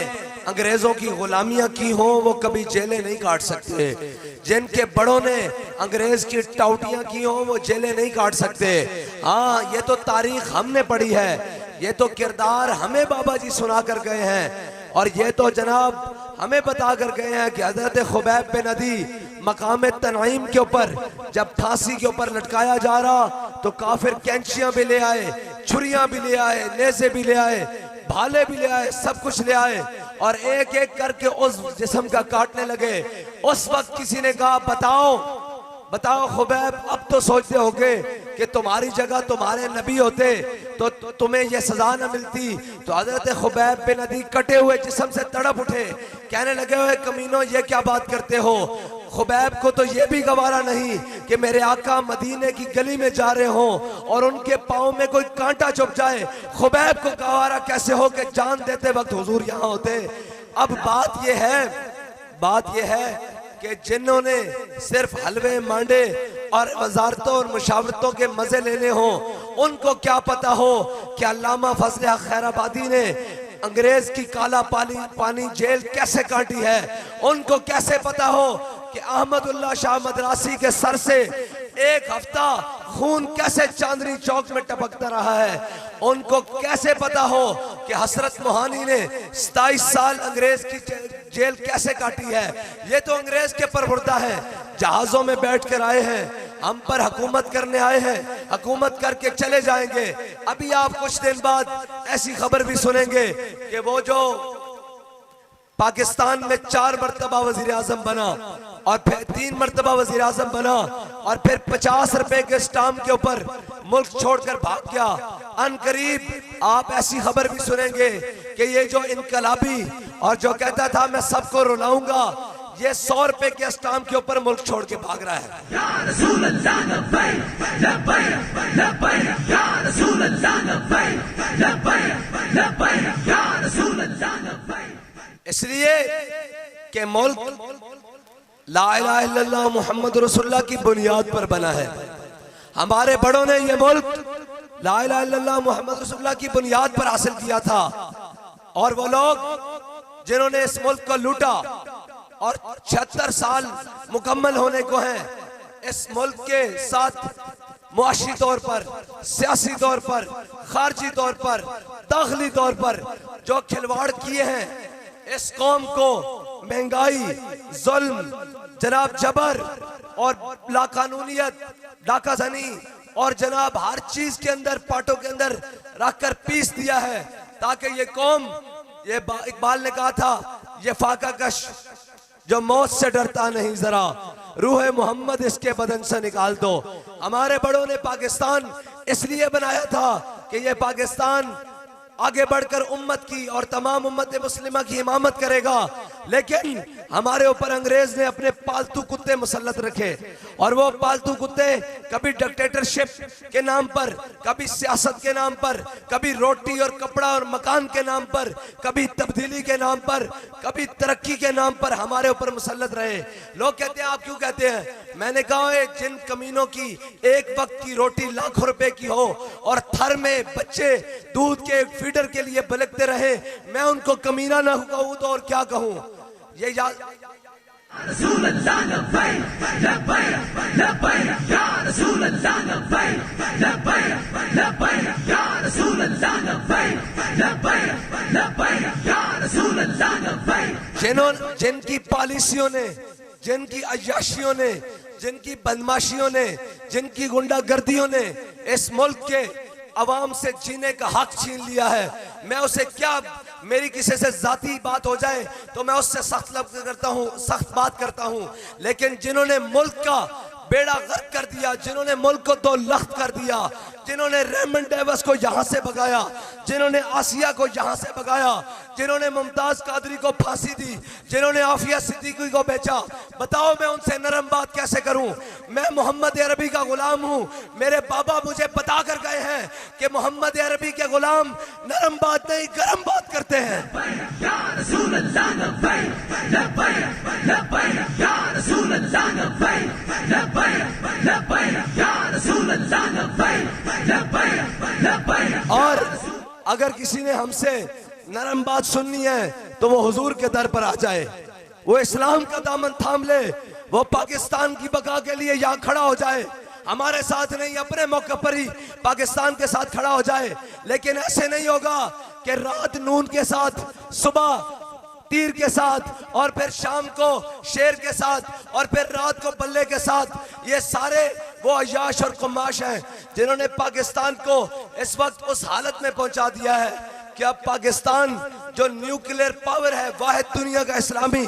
अंग्रेजों की गुलामियां की हो, वो कभी जेलें नहीं काट सकते। जिनके बड़ों ने अंग्रेज की टाउटियां की हो, वो जेलें नहीं काट सकते। हाँ, ये तो तारीख हमने पढ़ी है, ये तो किरदार हमें बाबा जी सुना कर गए हैं, और ये तो जनाब हमें बता कर गए हैं कि हजरत खुबैब बिन अदी मकाम तनईम के ऊपर जब फांसी के ऊपर लटकाया जा रहा, तो काफिर कैंचियां भी ले आए, छुरियां भी ले आए, नेज़े भी ले आए, भाले भी ले आए, सब कुछ ले आए, और एक एक करके उस जिस्म का काटने लगे। उस वक्त किसी ने कहा बताओ खुबैब, अब तो सोचते होगे कि तुम्हारी जगह तुम्हारे नबी होते तो तुम्हें यह सजा न मिलती। तो हजरत खुबैब बिन अदी कटे हुए जिस्म से तड़प उठे, कहने लगे हुए कमीनों, ये क्या बात करते हो। खुबैब को तो ये भी गवारा नहीं कि मेरे आका मदीने की गली में जा रहे हो और उनके पाँव में कोई कांटा चुभ जाए। खुबैब को गवारा कैसे हो कि जान देते वक्त हुजूर यहाँ होते। अब बात यह है कि जिन्होंने सिर्फ हलवे मांडे और वजारतों और मुशावरतों के मजे लेने हो, उनको क्या पता हो कि अल्लामा फजल खैराबादी ने अंग्रेज की काला पानी जेल कैसे काटी है। उनको कैसे पता हो कि अहमदुल्ला शाह मदरासी के सर से एक हफ्ता खून कैसे चांदनी चौक में टपकता रहा है। उनको कैसे पता हो कि हसरत मोहानी ने 27 साल अंग्रेज की जेल कैसे काटी है। ये तो अंग्रेज के परवरदा है, जहाजों में बैठ कर आए हैं, हम पर हुकूमत करने आए हैं, हुकूमत करके चले जाएंगे। अभी आप कुछ दिन बाद ऐसी खबर भी सुनेंगे कि वो जो पाकिस्तान में 4 मरतबा वजीर आजम बना और फिर 3 मरतबा वजीर आजम बना और फिर 50 रुपए के स्टाम्प के ऊपर मुल्क छोड़कर भाग गया। अनकरीब आप ऐसी खबर भी सुनेंगे कि ये जो इनकलाबी और जो कहता था मैं सबको रुलाऊंगा, ये 100 रुपए के स्टाम्प के ऊपर मुल्क छोड़ के भाग रहा है। या रसूल अल्लाह लब्बैक लब्बैक लब्बैक या रसूल अल्लाह लब्बैक लब्बैक लब्बैक या रसूल अल्लाह लब्बैक। इसलिए कि मुल्क ला इलाहा इल्लल्लाह मुहम्मद रसूलुल्लाह की बुनियाद पर बना है। हमारे बड़ों ने ये मुल्क ला इलाहा इल्लल्लाह मुहम्मद रसूलुल्लाह की बुनियाद पर हासिल किया था, और वो लोग जिन्होंने इस मुल्क को लूटा और 76 साल मुकम्मल होने को हैं, इस मुल्क के साथ मुआशी तौर पर, सियासी तौर पर, खारजी तौर पर, दाखिली तौर पर जो खिलवाड़ किए हैं, इस कौम को महंगाई, जुल्म, जनाब जबर और लाकानूनियत, डाकाजनी और जनाब हर चीज के अंदर पाटों के अंदर रखकर पीस दिया है, ताकि ये कौम, ये इकबाल ने कहा था, ये फाका कश जो मौत से डरता नहीं जरा रूह मोहम्मद इसके बदन से निकाल दो। हमारे बड़ों ने पाकिस्तान इसलिए बनाया था कि ये पाकिस्तान आगे बढ़कर उम्मत की और तमाम उम्मत मुस्लिमा की इमामत करेगा, लेकिन हमारे ऊपर अंग्रेज ने अपने पालतू कुत्ते मुसल्लत रखे, और वो पालतू कुत्ते कभी डिक्टेटरशिप के नाम पर, कभी सियासत के नाम पर, कभी रोटी और कपड़ा और मकान के नाम पर, कभी तब्दीली के नाम पर, कभी तरक्की के नाम पर हमारे ऊपर मुसल्लत रहे। लोग कहते हैं आप क्यों कहते हैं? मैंने कहा जिन कमीनों की एक वक्त की रोटी लाखों रुपए की हो और थर में बच्चे दूध के फीडर के लिए बलकते रहे, मैं उनको कमीना ना कहूं तो और क्या कहूं? ये याद रसूल अल्लाह लब्बैक लब्बैक लब्बैक या रसूल अल्लाह लब्बैक लब्बैक लब्बैक या रसूल अल्लाह लब्बैक लब्बैक लब्बैक या रसूल अल्लाह लब्बैक। जिनकी पॉलिसियों ने, जिनकी अय्याशियों ने, जिनकी बदमाशियों ने, जिनकी गुंडागर्दियों ने इस मुल्क के अवाम से जीने का हक छीन लिया है, मैं उसे क्या, मेरी किसी से जाती बात हो जाए तो मैं उससे सख्त लफ्ज़ करता हूँ, सख्त बात करता हूँ, लेकिन जिन्होंने मुल्क का बेड़ा गर्क कर दिया, जिन्होंने मुल्क को दो लख्त कर दिया, जिन्होंने रेमंड डेविस को यहां से भगाया, जिन्होंने आसिया को यहां से भगाया, जिन्होंने मुमताज कादरी को फांसी दी, जिन्होंने आफिया सिद्दीकी को बेचा, बताओ मैं उनसे नरम बात कैसे करूं? मैं मोहम्मद अरबी का गुलाम हूं। मेरे बाबा मुझे बता कर गए हैं कि मोहम्मद अरबी के गुलाम नरम बात नहीं गरम बात करते हैं। या रसूल अल्लाह लब्बैक लब्बैक लब्बैक या रसूल अल्लाह लब्बैक लब्बैक लब्बैक या रसूल अल्लाह लब्बैक लब्बैक लब्बैक। और अगर किसी ने हमसे नरम बात सुननी है तो वो हुजूर के दर पर आ जाए, वो इस्लाम का दामन थाम ले, वो पाकिस्तान की बका के लिए यहाँ खड़ा हो जाए, हमारे साथ नहीं अपने मौके पर ही पाकिस्तान के साथ खड़ा हो जाए। लेकिन ऐसे नहीं होगा कि रात नून के साथ, सुबह तीर के साथ, और फिर शाम को शेर के साथ, और फिर रात को बल्ले के साथ। ये सारे वो अय्याश और कुमाश हैं जिन्होंने पाकिस्तान को इस वक्त उस हालत में पहुंचा दिया है कि अब पाकिस्तान जो न्यूक्लियर पावर है, वाहिद दुनिया का इस्लामी,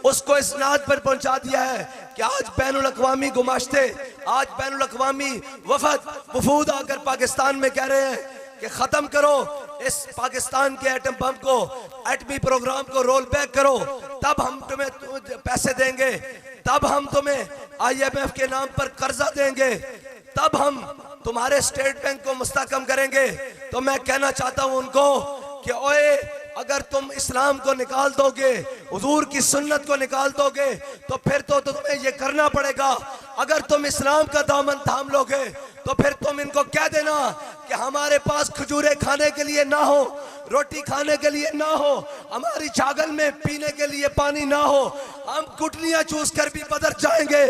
उसको इस नाद पर पहुंचा दिया है कि आज बैनुल अक़वामी गुमाश्ते, आज बैनुल अक़वामी वफूद आकर पाकिस्तान में कह रहे हैं कि खत्म करो इस पाकिस्तान के एटम बम को, एटमी प्रोग्राम को रोल बैक करो, तब हम तुम्हें पैसे देंगे, तब हम तुम्हें IMF के नाम पर कर्जा देंगे, तब हम तुम्हारे स्टेट बैंक को मुस्तहकम करेंगे। तो मैं कहना चाहता हूं उनको कि ओए, अगर तुम इस्लाम को निकाल दोगे, हुजूर की सुन्नत को निकाल दोगे, तो फिर तो तुम्हें ये करना पड़ेगा। अगर तुम इस्लाम का दामन थाम लोगे तो फिर तुम इनको कह देना कि हमारे पास खजूरें खाने के लिए ना हो, रोटी खाने के लिए ना हो, हमारी छागल में पीने के लिए पानी ना हो, हम गुटलियां चूस कर भी बदर जाएंगे,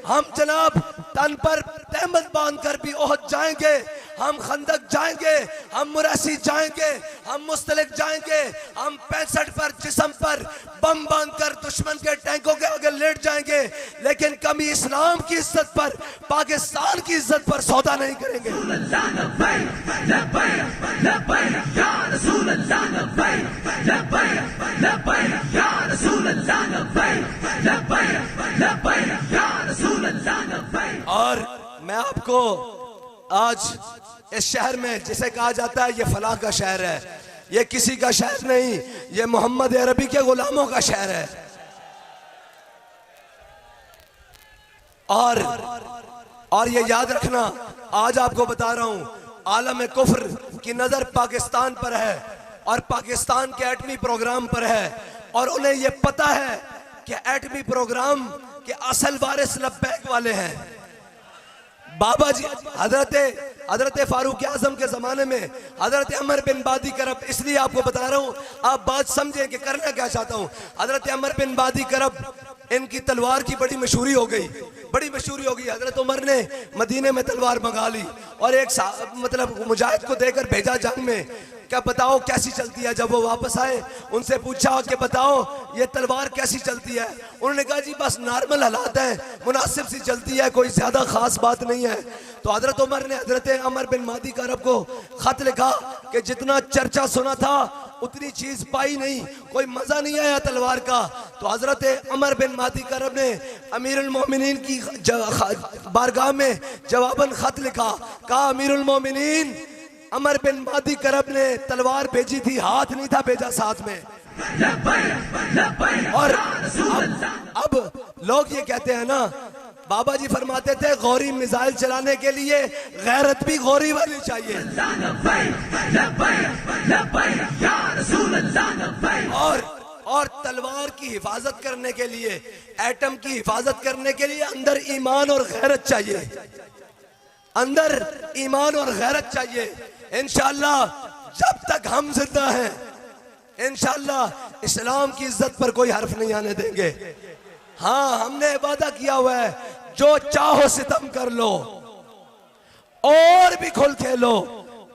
हम जनाब तन पर तहमत बांध कर भी ओहद जाएंगे, हम खंदक जाएंगे, हम मुरैसी जाएंगे, हम मुस्तलिक जाएंगे, हम 65 पर जिस्म पर बम बांध कर दुश्मन के टैंकों के आगे लेट जाएंगे, लेकिन कभी इस्लाम की इज्जत पर, पाकिस्तान की इज्जत पर सौदा नहीं करेंगे। और मैं आपको आज इस शहर में जिसे कहा जाता है ये फलाह का शहर है, ये किसी का शहर नहीं, ये मोहम्मद अरबी के गुलामों का शहर है। और ये याद रखना, आज आपको बता रहा हूं, आलम कुफ्र की नजर पाकिस्तान पर है और पाकिस्तान के एटमी प्रोग्राम पर है, और उन्हें ये पता है कि एटमी प्रोग्राम के असल वारिस लब्बैक वाले हैं। बाबा जी हजरत फारूक आजम के जमाने में हजरत अमर बिन बादी करब, इसलिए आपको बता रहा हूं, आप बात समझें कि करना क्या चाहता हूं। हजरत अमर बिन बादी करब, इनकी तलवार की बड़ी मशहूरी हो गई, बड़ी मशहूरी हो गई। हजरत उमर ने मदीने में तलवार मंगा ली और एक मतलब मुजाहिद को देकर भेजा जंग में, क्या बताओ कैसी चलती है। जब वो वापस आए उनसे पूछा कि बताओ ये तलवार कैसी चलती है। उन्होंने कहा जी बस नॉर्मल हालात है, मुनासिब सी चलती है, कोई ज्यादा खास बात नहीं है। तो हजरत उमर ने हजरत अमर बिन मादी करब को खत लिखा कि जितना चर्चा सुना था उतनी चीज पाई नहीं, कोई मजा नहीं आया तलवार का। तो हजरत अमर बिन मादी करब ने अमीरुल मोमिनीन की बारगाह में जवाबन खत लिखा, कहा अमीरुल मोमिनीन अमर बिन मादी करब ने तलवार भेजी थी, हाथ नहीं था भेजा साथ में। और अब लोग ये कहते हैं ना, बाबा जी फरमाते थे गौरी मिसाइल चलाने के लिए गैरत भी गौरी वाली चाहिए, और तलवार की हिफाजत करने के लिए, एटम की हिफाजत करने के लिए अंदर ईमान और गैरत चाहिए, अंदर ईमान और गैरत चाहिए। इंशाअल्लाह जब तक हम जिंदा हैं, इंशाअल्लाह इस्लाम की इज्जत पर कोई हर्फ नहीं आने देंगे। हाँ, हमने वादा किया हुआ है, जो चाहो सितम कर लो और भी खुल खेलो,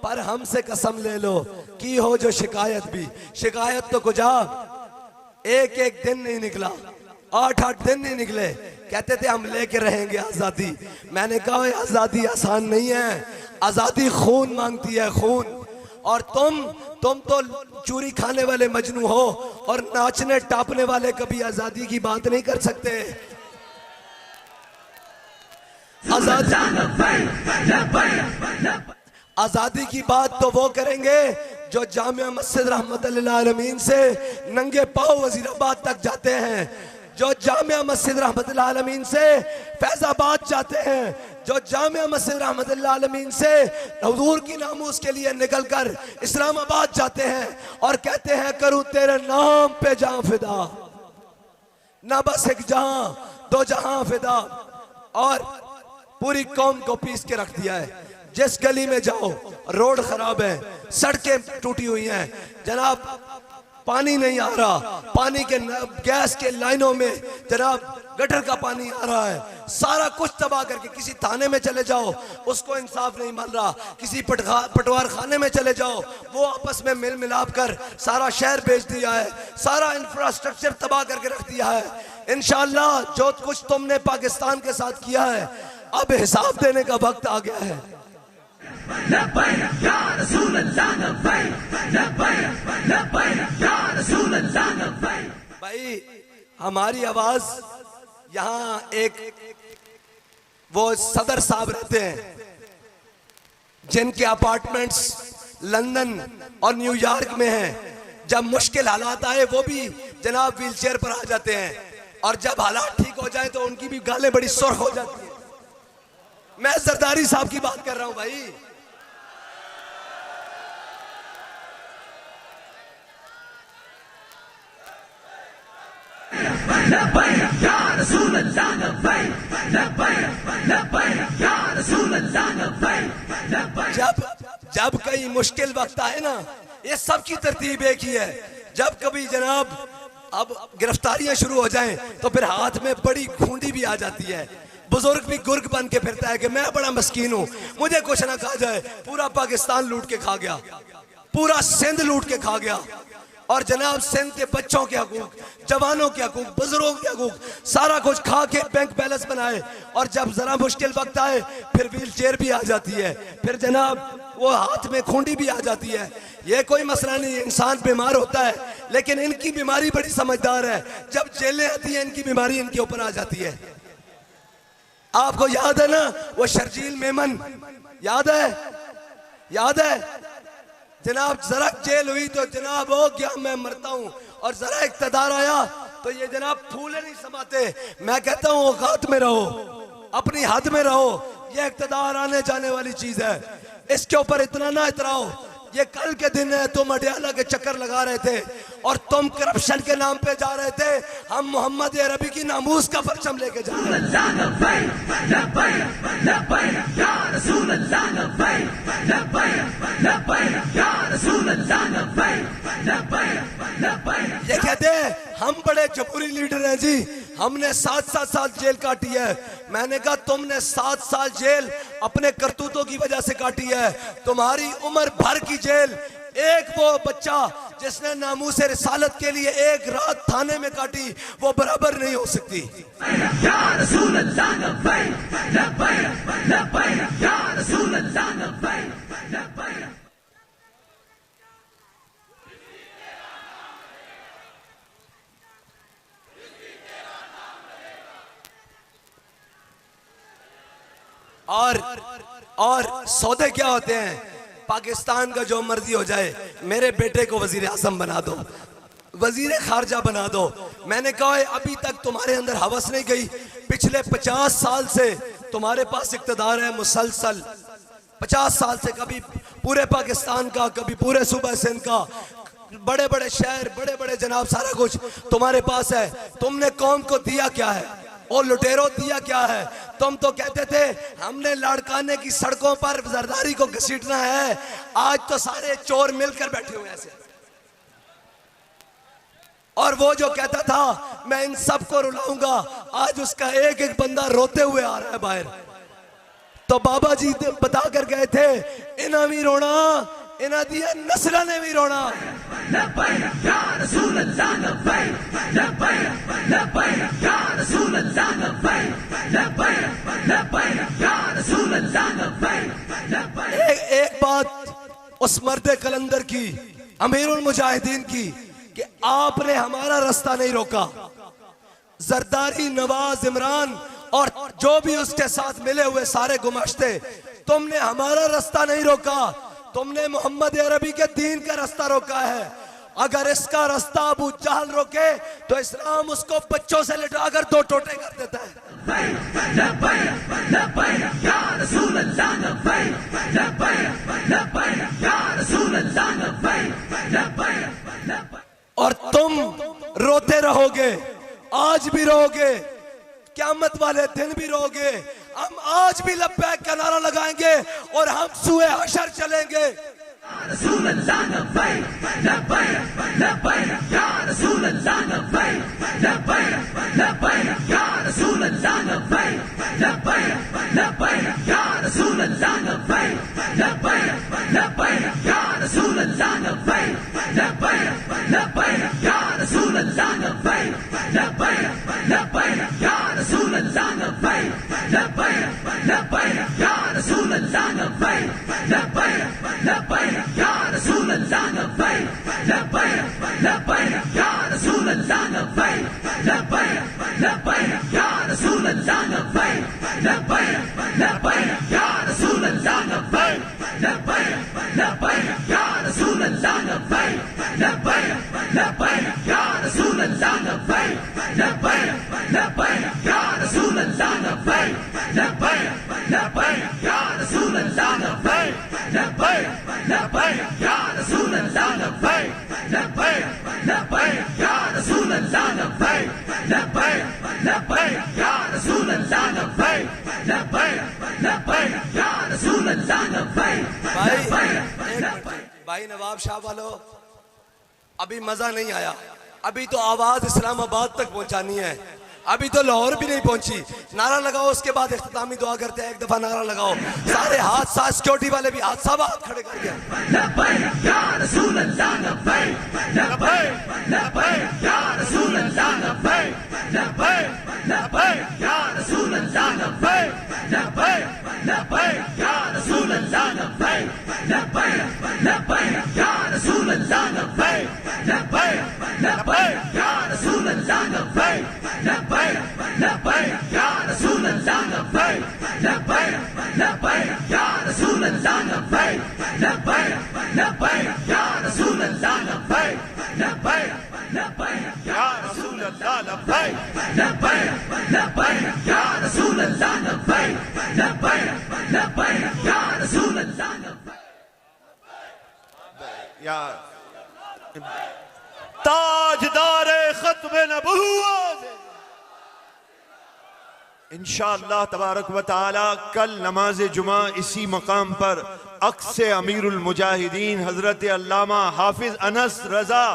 पर हमसे कसम ले लो की हो जो शिकायत भी। शिकायत तो कुछ एक एक दिन नहीं निकला, 8-8 दिन नहीं निकले, कहते थे हम लेके रहेंगे आजादी। मैंने कहा आजादी आसान नहीं है, आजादी खून मांगती है, खून। और तुम तो चूरी खाने वाले मजनू हो और नाचने टापने वाले कभी आजादी की बात नहीं कर सकते। आजादी की बात तो वो करेंगे जो जामिया मस्जिद रहमतुल्लिल आलमीन से नंगे पांव वजीराबाद तक जाते हैं, जो जामिया मस्जिद रहमतुल्लिल आलमीन से फैजाबाद जाते हैं, जो जामिया मस्जिद रहमतुल्लिल आलमीन से हुजूर की नामूस के लिए निकलकर इस्लामाबाद जाते हैं और कहते हैं करूं तेरे नाम पे जान फिदा, ना बस एक जहां दो जहां फिदा। और पूरी कौम को पीस के रख दिया है। जिस गली में जाओ रोड खराब है, सड़कें टूटी हुई हैं, जनाब पानी नहीं आ रहा, पानी के गैस के लाइनों में जनाब गटर का पानी आ रहा है, सारा कुछ तबाह करके। किसी थाने में चले जाओ उसको इंसाफ नहीं मिल रहा, किसी पटवार खाने में चले जाओ वो आपस में मिल मिलाप कर सारा शहर बेच दिया है, सारा इंफ्रास्ट्रक्चर तबाह करके रख दिया है। इंशाअल्लाह जो कुछ तुमने पाकिस्तान के साथ किया है, अब हिसाब देने का वक्त आ गया है। भाई हमारी आवाज यहाँ एक वो सदर साहब रहते हैं जिनके अपार्टमेंट्स लंदन और न्यूयॉर्क में हैं, जब मुश्किल हालात आए वो भी जनाब व्हीलचेयर पर आ जाते हैं, और जब हालात ठीक हो जाए तो उनकी भी गालें बड़ी सुर्ख हो जाती है। मैं जरदारी साहब की बात कर रहा हूं भाई। जब कई मुश्किल वक्त आए ना, ये सब की तरतीब एक ही है। जब कभी जनाब अब गिरफ्तारियां शुरू हो जाएं तो फिर हाथ में बड़ी खूंडी भी आ जाती है, बुजुर्ग भी गुर्ग बन के फिरता है कि मैं बड़ा मस्कीन हूं, मुझे कुछ ना कहा जाए। पूरा पाकिस्तान लूट के खा गया, पूरा सिंध लूट के खा गया, और जनाब सिंध के बच्चों के हकूक, जवानों के हकूक, बुजुर्गों के हकूक, सारा कुछ खा के बैंक बैलेंस बनाए। और जब जरा मुश्किल वक्त आए फिर व्हील चेयर भी आ जाती है, फिर जनाब वो हाथ में खूंडी भी आ जाती है। ये कोई मसला नहीं, इंसान बीमार होता है, लेकिन इनकी बीमारी बड़ी समझदार है। जब जेलें आती है इनकी बीमारी इनके ऊपर आ जाती है। आपको याद है ना वो शर्जील मेमन, याद है जनाब, जरा जेल हुई तो जनाब हो गया मैं मरता हूं, और जरा इक़्तिदार आया तो ये जनाब फूले नहीं समाते। मैं कहता हूं औकात में रहो, अपनी हद में रहो। ये इक़्तिदार आने जाने वाली चीज है, इसके ऊपर इतना ना इतराओ। ये कल के दिन है, तुम अडियाला के चक्कर लगा रहे थे और तुम करप्शन के नाम पे जा रहे थे, हम मोहम्मद अरबी की नामूस का परचम लेके जा रहे ये कहते हैं हम बड़े जमहूरी लीडर हैं जी, हमने 7-7 साल जेल काटी है। मैंने कहा तुमने 7 साल जेल अपने करतूतों की वजह से काटी है, तुम्हारी उम्र भर की जेल एक वो बच्चा जिसने नामूस रिसालत के लिए एक रात थाने में काटी वो बराबर नहीं हो सकती। और सौदे क्या होते हैं? पाकिस्तान का जो मर्जी हो जाए, मेरे बेटे को वजीर आजम बना दो, वजीर खारजा बना दो। मैंने कहा है अभी तक तुम्हारे अंदर हवस नहीं गई। पिछले 50 साल से तुम्हारे पास इक़्तिदार है मुसलसल, 50 साल से कभी पूरे पाकिस्तान का, कभी पूरे सूबा सिंध का, बड़े बड़े शहर, बड़े बड़े जनाब, सारा कुछ तुम्हारे पास है। तुमने कौम को दिया क्या है? और लुटेरों दिया क्या है? तुम तो कहते थे हमने लाड़काने की सड़कों पर जरदारी को घसीटना है, आज तो सारे चोर मिलकर बैठे हुए ऐसे। और वो जो कहता था मैं इन सबको रुलाऊंगा, आज उसका एक एक बंदा रोते हुए आ रहा है बाहर। तो बाबा जी बता कर गए थे इन्हें भी रोना, इन्हें दिया नस्ल ने भी रोना। एक बात उस मर्दे कलंदर की, अमीरुल मुजाहिदीन की, कि आपने हमारा रास्ता नहीं रोका। जरदारी, नवाज, इमरान और जो भी उसके साथ मिले हुए सारे गुमाश्ते, तुमने हमारा रास्ता नहीं रोका, तुमने मोहम्मद अरबी के दीन का रास्ता रोका है। अगर इसका रास्ता अबू जहल रोके तो इस्लाम उसको बच्चों से लिटाकर 2 टोटे कर देता है। और तुम रोते रहोगे, आज भी रहोगे, क़यामत वाले दिन भी रहोगे। हम आज भी लब्बैक का नारा लगाएंगे और हम सूए हशर चलेंगे। भाई नवाब शाह वालों, अभी मजा नहीं आया, अभी तो आवाज इस्लामाबाद तक पहुंचानी है, अभी तो लाहौर भी नहीं पहुंची। नारा लगाओ, उसके बाद इख्तितामी दुआ करते हैं। एक दफा नारा लगाओ, सारे हाथ साथ, सिक्योरिटी वाले भी हाथ सब हाथ खड़े कर दिया। या रसूल अल्लाह ताजदार खत्म नबूवत। इंशाअल्लाह तबारक व तआला कल नमाज जुमा इसी मकाम पर अक्स अमीरुल मुजाहिदीन हजरत अल्लामा हाफिज अनस रजा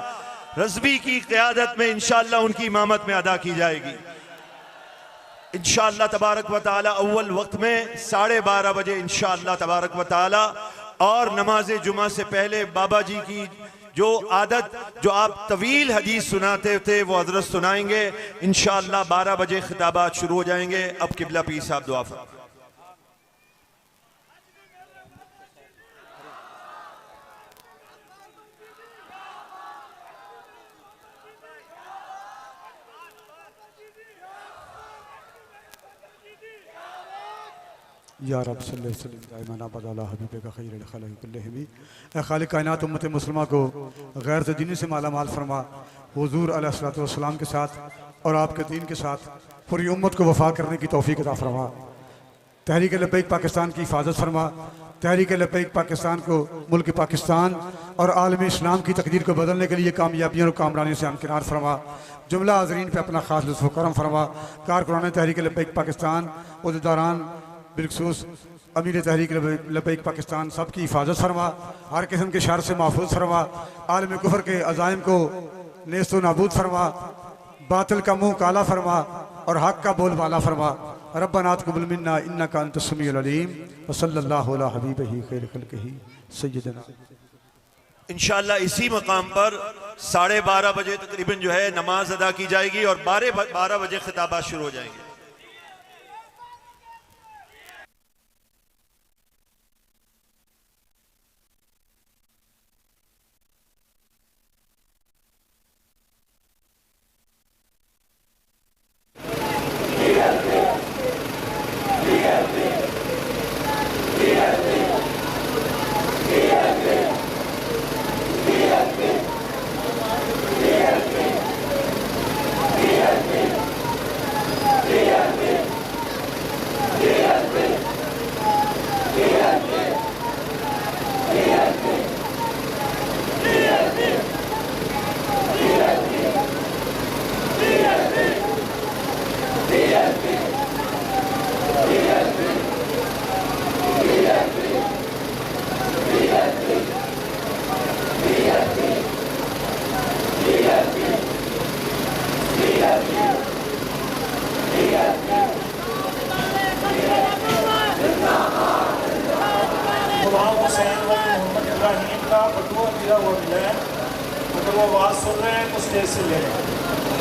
रज़वी की क़यादत में इंशाअल्लाह उनकी इमामत में अदा की जाएगी। इंशाअल्लाह तबारक व तआला अव्वल वक्त में 12:30 बजे इंशाअल्लाह तबारक व तआला, और नमाज जुमा से पहले बाबा जी की जो आदत, जो आप तवील हदीस सुनाते थे, वो हजरत सुनाएंगे इंशाअल्लाह। 12 बजे खिताबात शुरू हो जाएंगे। अब किबला पीर साहब दुआ फरमाएं। या रब सल्लल्लाहु अलैहि वसल्लम बदला हबीब का खैर खलक कुल्लहिम। ए खालिक कायनात उम्मत मुस्लिमा को गैर से दीनी से माला माल फरमा। हुजूर अलैहिस्सलातु वस्सलाम के साथ और आपके दीन के साथ पूरी उम्मत को वफा करने की तौफीक अता फरमा। तहरीक लब्बैक पाकिस्तान की हिफाजत फरमा। तहरीक लब्बैक पाकिस्तान को मुल्क पाकिस्तान और आलमी इस्लाम की तकदीर को बदलने के लिए कामयाबियों और कामरानी से हमकिनार फरमा। जुमला हाज़रीन पे अपना खास लुत्फ़ करम फरमा। कारकुनान तहरीक लब्बैक पाकिस्तान, उहदेदारान बिलखसूस अमीर तहरीक लब्बैक पाकिस्तान, सबकी हिफाजत फरमा। हर किस्म के शर से महफूज फरमा। आलम कुफर के अज़ाइम को नेस्तो नाबूद फरमा। बातिल का मुँह काला फरमा और हक का बोल वाला फरमा। रब्बना तक़ब्बल मिन्ना इन्नका अंतस समीउल अलीम व सल्लल्लाहु अला हबीबिही खैर खल्क़िही सय्यिदना। इंशाअल्लाह इसी मकाम पर 12:30 बजे तकरीबन जो है नमाज अदा की जाएगी और 12 बजे खिताबात शुरू हो जाएंगे।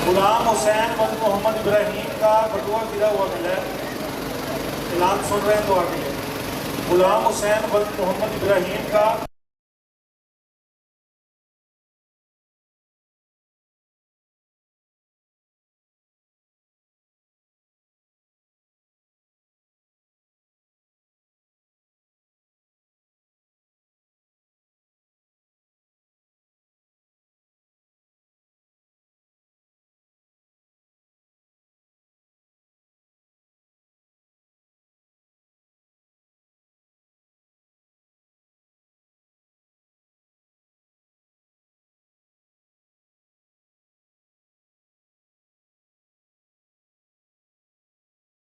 गुलाम हुसैन व मोहम्मद इब्राहीम का बटुआ गिरा हुआ मिला है। ऐलान सुन रहे हैं तो आगे। गुलाम हुसैन व मोहम्मद इब्राहीम का